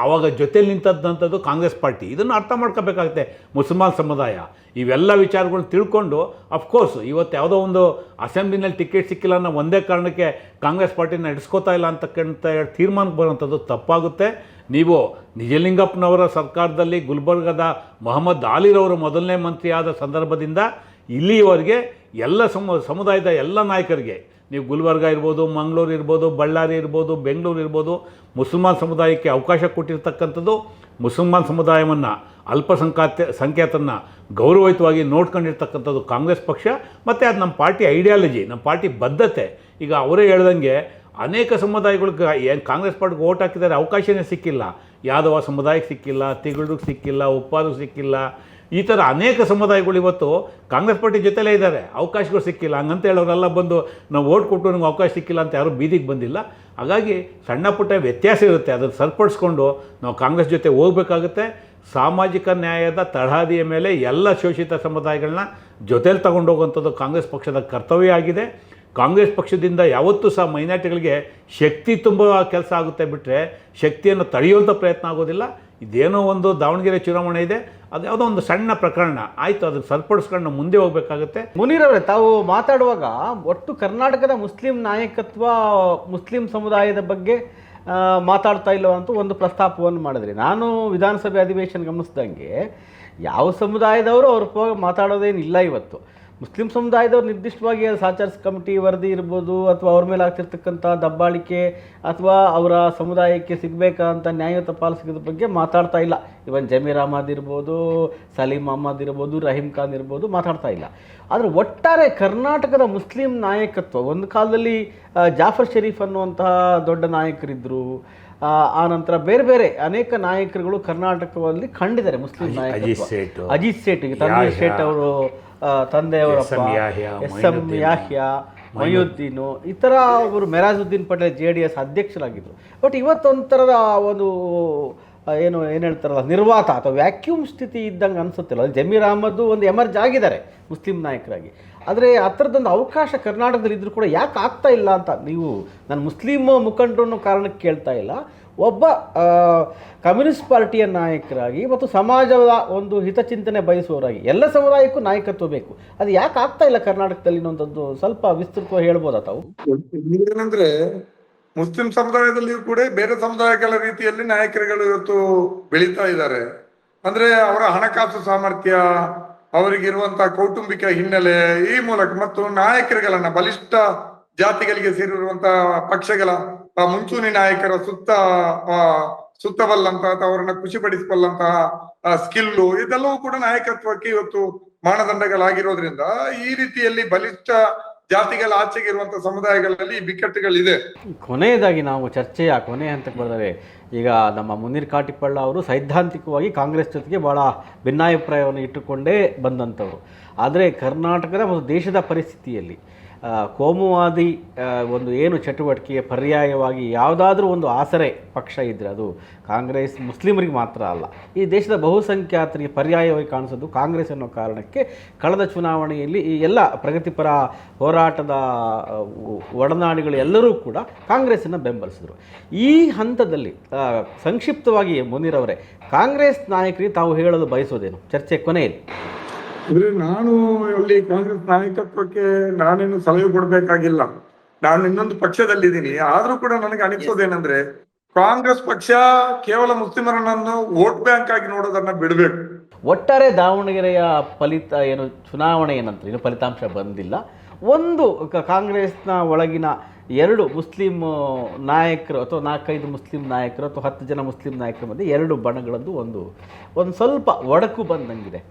ಆವಾಗ ಜೊತೆಲಿ ನಿಂತದ್ದಂಥದ್ದು ಕಾಂಗ್ರೆಸ್ ಪಾರ್ಟಿ. ಇದನ್ನು ಅರ್ಥ ಮಾಡ್ಕೋಬೇಕಾಗುತ್ತೆ ಮುಸಲ್ಮಾನ್ ಸಮುದಾಯ. ಇವೆಲ್ಲ ವಿಚಾರಗಳನ್ನ ತಿಳ್ಕೊಂಡು ಅಫ್ಕೋರ್ಸ್ ಇವತ್ತು ಯಾವುದೋ ಒಂದು ಅಸೆಂಬ್ಲಿನಲ್ಲಿ ಟಿಕೆಟ್ ಸಿಕ್ಕಿಲ್ಲ ಅನ್ನೋ ಒಂದೇ ಕಾರಣಕ್ಕೆ ಕಾಂಗ್ರೆಸ್ ಪಾರ್ಟಿನ ನಡೆಸ್ಕೋತಾ ಇಲ್ಲ ಅಂತಕ್ಕಂಥ ತೀರ್ಮಾನಕ್ಕೆ ಬರುವಂಥದ್ದು ತಪ್ಪಾಗುತ್ತೆ. ನೀವು ನಿಜಲಿಂಗಪ್ಪನವರ ಸರ್ಕಾರದಲ್ಲಿ ಗುಲ್ಬರ್ಗದ ಮೊಹಮ್ಮದ್ ಆಲಿರವರು ಮೊದಲನೇ ಮಂತ್ರಿ ಆದ ಸಂದರ್ಭದಿಂದ ಇಲ್ಲಿಯವರೆಗೆ ಎಲ್ಲ ಸಮುದಾಯದ ಎಲ್ಲ ನಾಯಕರಿಗೆ, ನೀವು ಗುಲ್ಬರ್ಗ ಇರ್ಬೋದು, ಮಂಗಳೂರು ಇರ್ಬೋದು, ಬಳ್ಳಾರಿ ಇರ್ಬೋದು, ಬೆಂಗಳೂರು ಇರ್ಬೋದು, ಮುಸಲ್ಮಾನ್ ಸಮುದಾಯಕ್ಕೆ ಅವಕಾಶ ಕೊಟ್ಟಿರ್ತಕ್ಕಂಥದ್ದು, ಮುಸಲ್ಮಾನ್ ಸಮುದಾಯವನ್ನು ಸಂಖ್ಯಾತರನ್ನ ಗೌರವಯುತವಾಗಿ ನೋಡ್ಕೊಂಡಿರ್ತಕ್ಕಂಥದ್ದು ಕಾಂಗ್ರೆಸ್ ಪಕ್ಷ. ಮತ್ತು ಅದು ನಮ್ಮ ಪಾರ್ಟಿ ಐಡಿಯಾಲಜಿ, ನಮ್ಮ ಪಾರ್ಟಿ ಬದ್ಧತೆ. ಈಗ ಅವರೇ ಹೇಳ್ದಂಗೆ ಅನೇಕ ಸಮುದಾಯಗಳಿಗೆ ಏನು ಕಾಂಗ್ರೆಸ್ ಪಾರ್ಟಿಗೆ ಓಟ್ ಹಾಕಿದ್ದಾರೆ, ಅವಕಾಶನೇ ಸಿಕ್ಕಿಲ್ಲ. ಯಾದವ ಸಮುದಾಯಕ್ಕೆ ಸಿಕ್ಕಿಲ್ಲ, ತಿಗಳರಿಗೆ ಸಿಕ್ಕಿಲ್ಲ, ಉಪ್ಪಾರಿಗೆ ಸಿಕ್ಕಿಲ್ಲ. ಈ ಥರ ಅನೇಕ ಸಮುದಾಯಗಳು ಇವತ್ತು ಕಾಂಗ್ರೆಸ್ ಪಾರ್ಟಿ ಜೊತೆಲೇ ಇದ್ದಾರೆ, ಅವಕಾಶಗಳು ಸಿಕ್ಕಿಲ್ಲ. ಹಂಗಂತ ಹೇಳೋರೆಲ್ಲ ಬಂದು ನಾವು ಓಟ್ ಕೊಟ್ಟು ನಮ್ಗೆ ಅವಕಾಶ ಸಿಕ್ಕಿಲ್ಲ ಅಂತ ಯಾರೂ ಬೀದಿಗೆ ಬಂದಿಲ್ಲ. ಹಾಗಾಗಿ ಸಣ್ಣ ಪುಟ್ಟ ವ್ಯತ್ಯಾಸ ಇರುತ್ತೆ, ಅದನ್ನು ಸರಿಪಡಿಸ್ಕೊಂಡು ನಾವು ಕಾಂಗ್ರೆಸ್ ಜೊತೆ ಹೋಗಬೇಕಾಗುತ್ತೆ. ಸಾಮಾಜಿಕ ನ್ಯಾಯದ ತಳಹದಿಯ ಮೇಲೆ ಎಲ್ಲ ಶೋಷಿತ ಸಮುದಾಯಗಳನ್ನ ಜೊತೆಲಿ ತಗೊಂಡು ಹೋಗುವಂಥದ್ದು ಕಾಂಗ್ರೆಸ್ ಪಕ್ಷದ ಕರ್ತವ್ಯ ಆಗಿದೆ. ಕಾಂಗ್ರೆಸ್ ಪಕ್ಷದಿಂದ ಯಾವತ್ತೂ ಸಹ ಮೈನಾರಿಟಿಗಳಿಗೆ ಶಕ್ತಿ ತುಂಬುವ ಕೆಲಸ ಆಗುತ್ತೆ ಬಿಟ್ಟರೆ ಶಕ್ತಿಯನ್ನು ತಡೆಯುವಂಥ ಪ್ರಯತ್ನ ಆಗೋದಿಲ್ಲ. ಇದೇನೋ ಒಂದು ದಾವಣಗೆರೆ ಚುನಾವಣೆ ಇದೆ, ಅದು ಯಾವುದೋ ಒಂದು ಸಣ್ಣ ಪ್ರಕರಣ ಆಯಿತು, ಅದನ್ನು ಸರಿಪಡಿಸ್ಕೊಂಡು ಮುಂದೆ ಹೋಗಬೇಕಾಗುತ್ತೆ. ಮುನೀರ್ ಅವರೇ, ತಾವು ಮಾತಾಡುವಾಗ ಒಟ್ಟು ಕರ್ನಾಟಕದ ಮುಸ್ಲಿಂ ನಾಯಕತ್ವ ಮುಸ್ಲಿಂ ಸಮುದಾಯದ ಬಗ್ಗೆ ಮಾತಾಡ್ತಾ ಇಲ್ಲೋ ಅಂತ ಒಂದು ಪ್ರಸ್ತಾಪವನ್ನು ಮಾಡಿದ್ರಿ. ನಾನು ವಿಧಾನಸಭೆ ಅಧಿವೇಶನ ಗಮನಿಸಿದಂಗೆ ಯಾವ ಸಮುದಾಯದವರು ಅವ್ರ ಮಾತಾಡೋದೇನಿಲ್ಲ. ಇವತ್ತು ಮುಸ್ಲಿಂ ಸಮುದಾಯದವ್ರು ನಿರ್ದಿಷ್ಟವಾಗಿ ಸಾಚಾರ್ಸ್ ಕಮಿಟಿ ವರದಿ ಇರ್ಬೋದು, ಅಥವಾ ಅವ್ರ ಮೇಲೆ ಆಗ್ತಿರ್ತಕ್ಕಂಥ ದಬ್ಬಾಳಿಕೆ ಅಥವಾ ಅವರ ಸಮುದಾಯಕ್ಕೆ ಸಿಗಬೇಕಂತ ನ್ಯಾಯಯುತ ಪಾಲು ಸಿಗೋದ್ರ ಬಗ್ಗೆ ಮಾತಾಡ್ತಾ ಇಲ್ಲ. ಇವನ್ ಜಮೀರ್ ಅಹಮದ್ ಇರ್ಬೋದು, ಸಲೀಂ ಅಹಮದ್ ಇರ್ಬೋದು, ರಹೀಂ ಖಾನ್ ಇರ್ಬೋದು, ಮಾತಾಡ್ತಾ ಇಲ್ಲ. ಆದರೆ ಒಟ್ಟಾರೆ ಕರ್ನಾಟಕದ ಮುಸ್ಲಿಂ ನಾಯಕತ್ವ, ಒಂದು ಕಾಲದಲ್ಲಿ ಜಾಫರ್ ಶರೀಫ್ ಅನ್ನುವಂತಹ ದೊಡ್ಡ ನಾಯಕರಿದ್ದರು, ಆ ನಂತರ ಬೇರೆ ಬೇರೆ ಅನೇಕ ನಾಯಕರುಗಳು ಕರ್ನಾಟಕದಲ್ಲಿ ಕಂಡಿದ್ದಾರೆ ಮುಸ್ಲಿಂ ನಾಯಕತ್ವ. ಅಜಿತ್ ಸೇಠ್, ತನ್ವೀರ್ ಸೇಠ್ ಅವರು ತಂದೆಯವರಪ್ಪ, ಎಸ್ ಎಂ ಯಾಹ್ಯಾ, ಮೊಹಿಯುದ್ದೀನು, ಈ ಥರ ಅವರು ಮೆರಾಜುದ್ದೀನ್ ಪಟೇಲ್ JDS ಅಧ್ಯಕ್ಷರಾಗಿದ್ದರು. ಬಟ್ ಇವತ್ತೊಂಥರದ ಒಂದು ಏನು ಹೇಳ್ತಾರಲ್ಲ, ನಿರ್ವಾತ ಅಥವಾ ವ್ಯಾಕ್ಯೂಮ್ ಸ್ಥಿತಿ ಇದ್ದಂಗೆ ಅನಿಸುತ್ತಿಲ್ಲ. ಜಮೀರ್ ಅಹಮದ್ ಒಂದು ಎಮರ್ಜ್ ಆಗಿದ್ದಾರೆ ಮುಸ್ಲಿಂ ನಾಯಕರಾಗಿ, ಆದರೆ ಆ ಥರದೊಂದು ಅವಕಾಶ ಕರ್ನಾಟಕದಲ್ಲಿ ಇದ್ದರೂ ಕೂಡ ಯಾಕೆ ಆಗ್ತಾ ಇಲ್ಲ ಅಂತ ನೀವು, ನಾನು ಮುಸ್ಲಿಂ ಮುಖಂಡರು ಅನ್ನೋ ಕಾರಣಕ್ಕೆ ಕೇಳ್ತಾ ಇಲ್ಲ, ಒಬ್ಬ ಕಮ್ಯುನಿಸ್ಟ್ ಪಾರ್ಟಿಯ ನಾಯಕರಾಗಿ ಮತ್ತು ಸಮಾಜದ ಒಂದು ಹಿತಚಿಂತನೆ ಬಯಸುವವರಾಗಿ ಎಲ್ಲ ಸಮುದಾಯಕ್ಕೂ ನಾಯಕತ್ವ ಬೇಕು. ಅದು ಯಾಕೆ ಆಗ್ತಾ ಇಲ್ಲ ಕರ್ನಾಟಕದಲ್ಲಿ ಅನ್ನೋಂಥದ್ದು ಸ್ವಲ್ಪ ವಿಸ್ತೃತವಾಗಿ ಹೇಳ್ಬೋದಾ ತಾವು? ಏನಂದ್ರೆ ಮುಸ್ಲಿಂ ಸಮುದಾಯದಲ್ಲಿಯೂ ಕೂಡ ಬೇರೆ ಸಮುದಾಯಗಳ ರೀತಿಯಲ್ಲಿ ನಾಯಕರುಗಳು ಇವತ್ತು ಬೆಳೀತಾ ಇದ್ದಾರೆ. ಅಂದ್ರೆ ಅವರ ಹಣಕಾಸು ಸಾಮರ್ಥ್ಯ, ಅವರಿಗಿರುವಂತಹ ಕೌಟುಂಬಿಕ ಹಿನ್ನೆಲೆ ಈ ಮೂಲಕ ಮತ್ತು ನಾಯಕರುಗಳನ್ನ ಬಲಿಷ್ಠ ಜಾತಿಗಳಿಗೆ ಸೇರಿರುವಂತಹ ಪಕ್ಷಗಳ ಮುಂಚೂಣಿ ನಾಯಕರ ಸುತ್ತಬಲ್ಲಂತಹ ಅಥವಾ ಅವರನ್ನ ಖುಷಿಪಡಿಸಬಲ್ಲಂತಹ ಸ್ಕಿಲ್ಲು, ಇದೆಲ್ಲವೂ ಕೂಡ ನಾಯಕತ್ವಕ್ಕೆ ಇವತ್ತು ಮಾನದಂಡಗಳಾಗಿರೋದ್ರಿಂದ ಈ ರೀತಿಯಲ್ಲಿ ಬಲಿಷ್ಠ ಜಾತಿಗಳ ಆಚೆಗೆ ಇರುವಂತಹ ಸಮುದಾಯಗಳಲ್ಲಿ ಬಿಕ್ಕಟ್ಟುಗಳಿದೆ. ಕೊನೆಯದಾಗಿ ನಾವು ಚರ್ಚೆಯ ಕೊನೆ ಹಂತಕ್ಕೆ ಬಂದರೆ, ಈಗ ನಮ್ಮ ಮುನೀರ್ ಕಾಟಿಪಳ್ಳ ಅವರು ಸೈದ್ಧಾಂತಿಕವಾಗಿ ಕಾಂಗ್ರೆಸ್ ಜೊತೆಗೆ ಭಾಳ ಭಿನ್ನಾಭಿಪ್ರಾಯವನ್ನು ಇಟ್ಟುಕೊಂಡೇ ಬಂದಂಥವ್ರು. ಆದರೆ ಕರ್ನಾಟಕದ ಒಂದು ದೇಶದ ಪರಿಸ್ಥಿತಿಯಲ್ಲಿ ಕೋಮುವಾದಿ ಒಂದು ಏನು ಚಟುವಟಿಕೆಯ ಪರ್ಯಾಯವಾಗಿ ಯಾವುದಾದ್ರೂ ಒಂದು ಆಸರೆ ಪಕ್ಷ ಇದ್ದರೆ ಅದು ಕಾಂಗ್ರೆಸ್ ಮುಸ್ಲಿಮರಿಗೆ ಮಾತ್ರ ಅಲ್ಲ, ಈ ದೇಶದ ಬಹುಸಂಖ್ಯಾತರಿಗೆ ಪರ್ಯಾಯವಾಗಿ ಕಾಣಿಸೋದು ಕಾಂಗ್ರೆಸ್ ಅನ್ನೋ ಕಾರಣಕ್ಕೆ ಕಳೆದ ಚುನಾವಣೆಯಲ್ಲಿ ಈ ಎಲ್ಲ ಪ್ರಗತಿಪರ ಹೋರಾಟದ ಒಡನಾಡಿಗಳು ಎಲ್ಲರೂ ಕೂಡ ಕಾಂಗ್ರೆಸ್ಸನ್ನು ಬೆಂಬಲಿಸಿದರು. ಈ ಹಂತದಲ್ಲಿ ಸಂಕ್ಷಿಪ್ತವಾಗಿ ಮುನೀರ್ ಅವರೇ, ಕಾಂಗ್ರೆಸ್ ನಾಯಕರಿಗೆ ತಾವು ಹೇಳಲು ಬಯಸೋದೇನು ಚರ್ಚೆ ಕೊನೆಯಲ್ಲಿ? ಅಂದ್ರೆ ನಾನು ಅಲ್ಲಿ ಕಾಂಗ್ರೆಸ್ ನಾಯಕತ್ವಕ್ಕೆ ನಾನೇನು ಸಲಹೆ ಕೊಡ್ಬೇಕಾಗಿಲ್ಲ, ನಾನು ಇನ್ನೊಂದು ಪಕ್ಷದಲ್ಲಿದ್ದೀನಿ. ಆದ್ರೂ ಕೂಡ ನನಗೆ ಅನಿಸೋದೇನಂದ್ರೆ ಕಾಂಗ್ರೆಸ್ ಪಕ್ಷ ಕೇವಲ ಮುಸ್ಲಿಮರನ್ನು ವೋಟ್ ಬ್ಯಾಂಕ್ ಆಗಿ ನೋಡೋದನ್ನ ಬಿಡಬೇಕು. ಒಟ್ಟಾರೆ ದಾವಣಗೆರೆಯ ಚುನಾವಣೆ ಏನಂತ ಇನ್ನು ಫಲಿತಾಂಶ ಬಂದಿಲ್ಲ. ಒಂದು ಕಾಂಗ್ರೆಸ್ನ ಒಳಗಿನ 2 ಮುಸ್ಲಿಂ ನಾಯಕರು ಅಥವಾ 4-5 ಮುಸ್ಲಿಂ ನಾಯಕರು ಅಥವಾ 10 ಜನ ಮುಸ್ಲಿಂ ನಾಯಕರ ಮಧ್ಯೆ 2 ಬಣಗಳದ್ದು ಒಂದು ಸ್ವಲ್ಪ ಒಡಕು ಬಂದಂಗಿದೆ.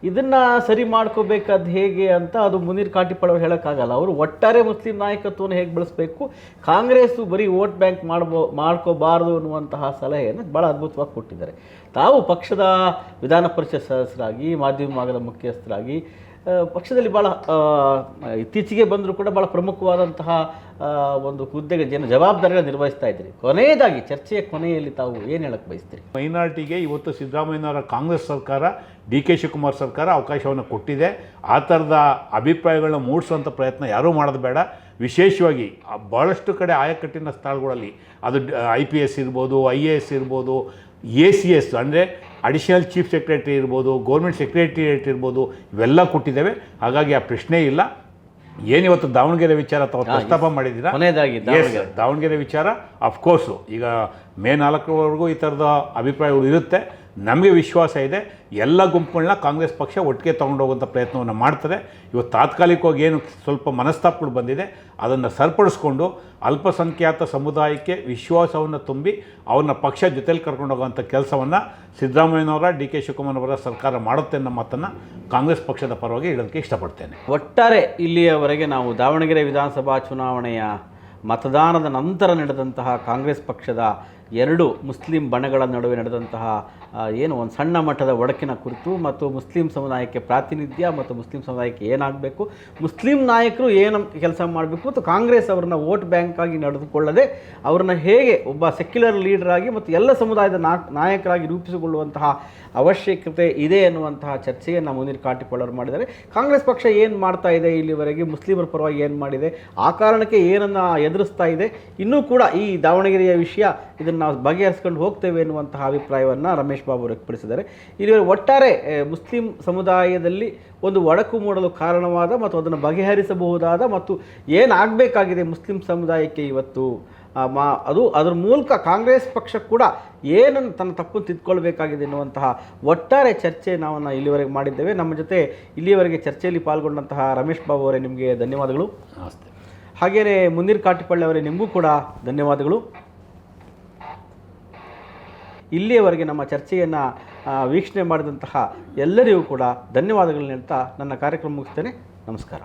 ಇದನ್ನು ಸರಿ ಮಾಡ್ಕೋಬೇಕಾದ ಹೇಗೆ ಅಂತ ಅದು ಮುನೀರ್ ಕಾಟಿಪಳ್ಳ ಅವರು ಹೇಳೋಕ್ಕಾಗಲ್ಲ. ಅವರು ಒಟ್ಟಾರೆ ಮುಸ್ಲಿಂ ನಾಯಕತ್ವವನ್ನು ಹೇಗೆ ಬೆಳೆಸಬೇಕು, ಕಾಂಗ್ರೆಸ್ಸು ಬರೀ ವೋಟ್ ಬ್ಯಾಂಕ್ ಮಾಡ್ಕೋಬಾರ್ದು ಅನ್ನುವಂತಹ ಸಲಹೆಯನ್ನು ಭಾಳ ಅದ್ಭುತವಾಗಿ ಕೊಟ್ಟಿದ್ದಾರೆ. ತಾವು ಪಕ್ಷದ ವಿಧಾನ ಪರಿಷತ್ ಸದಸ್ಯರಾಗಿ, ಮಾಧ್ಯಮ ವಿಭಾಗದ ಮುಖ್ಯಸ್ಥರಾಗಿ, ಪಕ್ಷದಲ್ಲಿ ಭಾಳ ಇತ್ತೀಚೆಗೆ ಬಂದರೂ ಕೂಡ ಭಾಳ ಪ್ರಮುಖವಾದಂತಹ ಒಂದು ಹುದ್ದೆಗೆ ಜವಾಬ್ದಾರಿಗಳನ್ನು ನಿರ್ವಹಿಸ್ತಾ ಇದ್ದೀರಿ. ಕೊನೆಯದಾಗಿ ಚರ್ಚೆಯ ಕೊನೆಯಲ್ಲಿ ತಾವು ಏನು ಹೇಳಕ್ಕೆ ಬಯಸ್ತೀರಿ? ಮೈನಾರಿಟಿಗೆ ಇವತ್ತು ಸಿದ್ದರಾಮಯ್ಯನವರ ಕಾಂಗ್ರೆಸ್ ಸರ್ಕಾರ, DK ಶಿವಕುಮಾರ್ ಸರ್ಕಾರ ಅವಕಾಶವನ್ನು ಕೊಟ್ಟಿದೆ. ಆ ಥರದ ಅಭಿಪ್ರಾಯಗಳನ್ನ ಮೂಡಿಸುವಂಥ ಪ್ರಯತ್ನ ಯಾರೂ ಮಾಡೋದು ಬೇಡ. ವಿಶೇಷವಾಗಿ ಭಾಳಷ್ಟು ಕಡೆ ಆಯಕಟ್ಟಿನ ಸ್ಥಳಗಳಲ್ಲಿ ಅದು IPS ಇರ್ಬೋದು, IAS ಇರ್ಬೋದು, ACS ಅಂದರೆ ಅಡಿಷನಲ್ ಚೀಫ್ ಸೆಕ್ರೆಟರಿ ಇರ್ಬೋದು, ಗೌರ್ಮೆಂಟ್ ಸೆಕ್ರೆಟರಿಯೇಟ್ ಇರ್ಬೋದು, ಇವೆಲ್ಲ ಕೊಟ್ಟಿದ್ದೇವೆ. ಹಾಗಾಗಿ ಆ ಪ್ರಶ್ನೆ ಇಲ್ಲ. ಏನಿವತ್ತು ದಾವಣಗೆರೆ ವಿಚಾರ ತಾವು ಪ್ರಸ್ತಾಪ ಮಾಡಿದ್ದೀರಾ, ದಾವಣಗೆರೆ ವಿಚಾರ ಅಫ್ಕೋರ್ಸು ಈಗ ಮೇ 4ರವರೆಗೂ ಈ ಥರದ ಅಭಿಪ್ರಾಯಗಳು ಇರುತ್ತೆ. ನಮಗೆ ವಿಶ್ವಾಸ ಇದೆ ಎಲ್ಲ ಗುಂಪುಗಳನ್ನ ಕಾಂಗ್ರೆಸ್ ಪಕ್ಷ ಒಟ್ಟಿಗೆ ತೊಗೊಂಡೋಗುವಂಥ ಪ್ರಯತ್ನವನ್ನು ಮಾಡ್ತಾರೆ. ಇವತ್ತು ತಾತ್ಕಾಲಿಕವಾಗಿ ಏನು ಸ್ವಲ್ಪ ಮನಸ್ತಾಪಗಳು ಬಂದಿದೆ ಅದನ್ನು ಸರಿಪಡಿಸ್ಕೊಂಡು ಅಲ್ಪಸಂಖ್ಯಾತ ಸಮುದಾಯಕ್ಕೆ ವಿಶ್ವಾಸವನ್ನು ತುಂಬಿ ಅವ್ರನ್ನ ಪಕ್ಷ ಜೊತೆಲಿ ಕರ್ಕೊಂಡು ಹೋಗುವಂಥ ಕೆಲಸವನ್ನು ಸಿದ್ದರಾಮಯ್ಯನವರ, DK ಶಿವಕುಮಾರ್ನವರ ಸರ್ಕಾರ ಮಾಡುತ್ತೆ ಅನ್ನೋ ಮಾತನ್ನು ಕಾಂಗ್ರೆಸ್ ಪಕ್ಷದ ಪರವಾಗಿ ಹೇಳೋದಕ್ಕೆ ಇಷ್ಟಪಡ್ತೇನೆ. ಒಟ್ಟಾರೆ ಇಲ್ಲಿಯವರೆಗೆ ನಾವು ದಾವಣಗೆರೆ ವಿಧಾನಸಭಾ ಚುನಾವಣೆಯ ಮತದಾನದ ನಂತರ ನಡೆದಂತಹ ಕಾಂಗ್ರೆಸ್ ಪಕ್ಷದ ಎರಡು ಮುಸ್ಲಿಂ ಬಣಗಳ ನಡುವೆ ನಡೆದಂತಹ ಏನು ಒಂದು ಸಣ್ಣ ಮಟ್ಟದ ಒಡಕಿನ ಕುರಿತು ಮತ್ತು ಮುಸ್ಲಿಂ ಸಮುದಾಯಕ್ಕೆ ಪ್ರಾತಿನಿಧ್ಯ ಮತ್ತು ಮುಸ್ಲಿಂ ಸಮುದಾಯಕ್ಕೆ ಏನಾಗಬೇಕು, ಮುಸ್ಲಿಂ ನಾಯಕರು ಏನು ಕೆಲಸ ಮಾಡಬೇಕು ಮತ್ತು ಕಾಂಗ್ರೆಸ್ ಅವ್ರನ್ನ ವೋಟ್ ಬ್ಯಾಂಕ್ ಆಗಿ ನಡೆದುಕೊಳ್ಳದೆ ಅವ್ರನ್ನ ಹೇಗೆ ಒಬ್ಬ ಸೆಕ್ಯುಲರ್ ಲೀಡರ್ ಆಗಿ ಮತ್ತು ಎಲ್ಲ ಸಮುದಾಯದ ನಾಯಕರಾಗಿ ರೂಪಿಸಿಕೊಳ್ಳುವಂತಹ ಅವಶ್ಯಕತೆ ಇದೆ ಎನ್ನುವಂತಹ ಚರ್ಚೆಯನ್ನು ಮುನೀರ್ ಕಾಟಿಪಳ್ಳವರು ಮಾಡಿದ್ದಾರೆ. ಕಾಂಗ್ರೆಸ್ ಪಕ್ಷ ಏನು ಮಾಡ್ತಾ ಇದೆ, ಇಲ್ಲಿವರೆಗೆ ಮುಸ್ಲಿಮರ ಪರವಾಗಿ ಏನು ಮಾಡಿದೆ, ಆ ಕಾರಣಕ್ಕೆ ಏನನ್ನು ಎದುರಿಸ್ತಾ ಇದೆ, ಇನ್ನೂ ಕೂಡ ಈ ದಾವಣಗೆರೆಯ ವಿಷಯ ಇದನ್ನು ನಾವು ಬಗೆಹರಿಸ್ಕೊಂಡು ಹೋಗ್ತೇವೆ ಎನ್ನುವಂತಹ ಅಭಿಪ್ರಾಯವನ್ನು ರಮೇಶ್ ಬಾಬು ವ್ಯಕ್ತಪಡಿಸಿದ್ದಾರೆ. ಇಲ್ಲಿ ಒಟ್ಟಾರೆ ಮುಸ್ಲಿಂ ಸಮುದಾಯದಲ್ಲಿ ಒಂದು ಒಡಕು ಮೂಡಲು ಕಾರಣವಾದ ಮತ್ತು ಅದನ್ನು ಬಗೆಹರಿಸಬಹುದಾದ ಮತ್ತು ಏನಾಗಬೇಕಾಗಿದೆ ಮುಸ್ಲಿಂ ಸಮುದಾಯಕ್ಕೆ ಇವತ್ತು ಅದರ ಮೂಲಕ ಕಾಂಗ್ರೆಸ್ ಪಕ್ಷ ಕೂಡ ಏನನ್ನು ತನ್ನ ತಪ್ಪನ್ನು ತಿದ್ದುಕೊಳ್ಬೇಕಾಗಿದೆ ಎನ್ನುವಂತಹ ಒಟ್ಟಾರೆ ಚರ್ಚೆ ನಾವು ಇಲ್ಲಿವರೆಗೆ ಮಾಡಿದ್ದೇವೆ. ನಮ್ಮ ಜೊತೆ ಇಲ್ಲಿಯವರೆಗೆ ಚರ್ಚೆಯಲ್ಲಿ ಪಾಲ್ಗೊಂಡಂತಹ ರಮೇಶ್ ಬಾಬು ಅವರೇ ನಿಮಗೆ ಧನ್ಯವಾದಗಳು. ನಮಸ್ತೆ. ಹಾಗೆಯೇ ಮುನೀರ್ ಕಾಟಿಪಳ್ಳಿ ಅವರೇ ನಿಮಗೂ ಕೂಡ ಧನ್ಯವಾದಗಳು. ಇಲ್ಲಿಯವರೆಗೆ ನಮ್ಮ ಚರ್ಚೆಯನ್ನು ವೀಕ್ಷಣೆ ಮಾಡಿದಂತಹ ಎಲ್ಲರಿಗೂ ಕೂಡ ಧನ್ಯವಾದಗಳನ್ನ ಹೇಳ್ತಾ ನನ್ನ ಕಾರ್ಯಕ್ರಮ ಮುಗಿಸ್ತೇನೆ. ನಮಸ್ಕಾರ.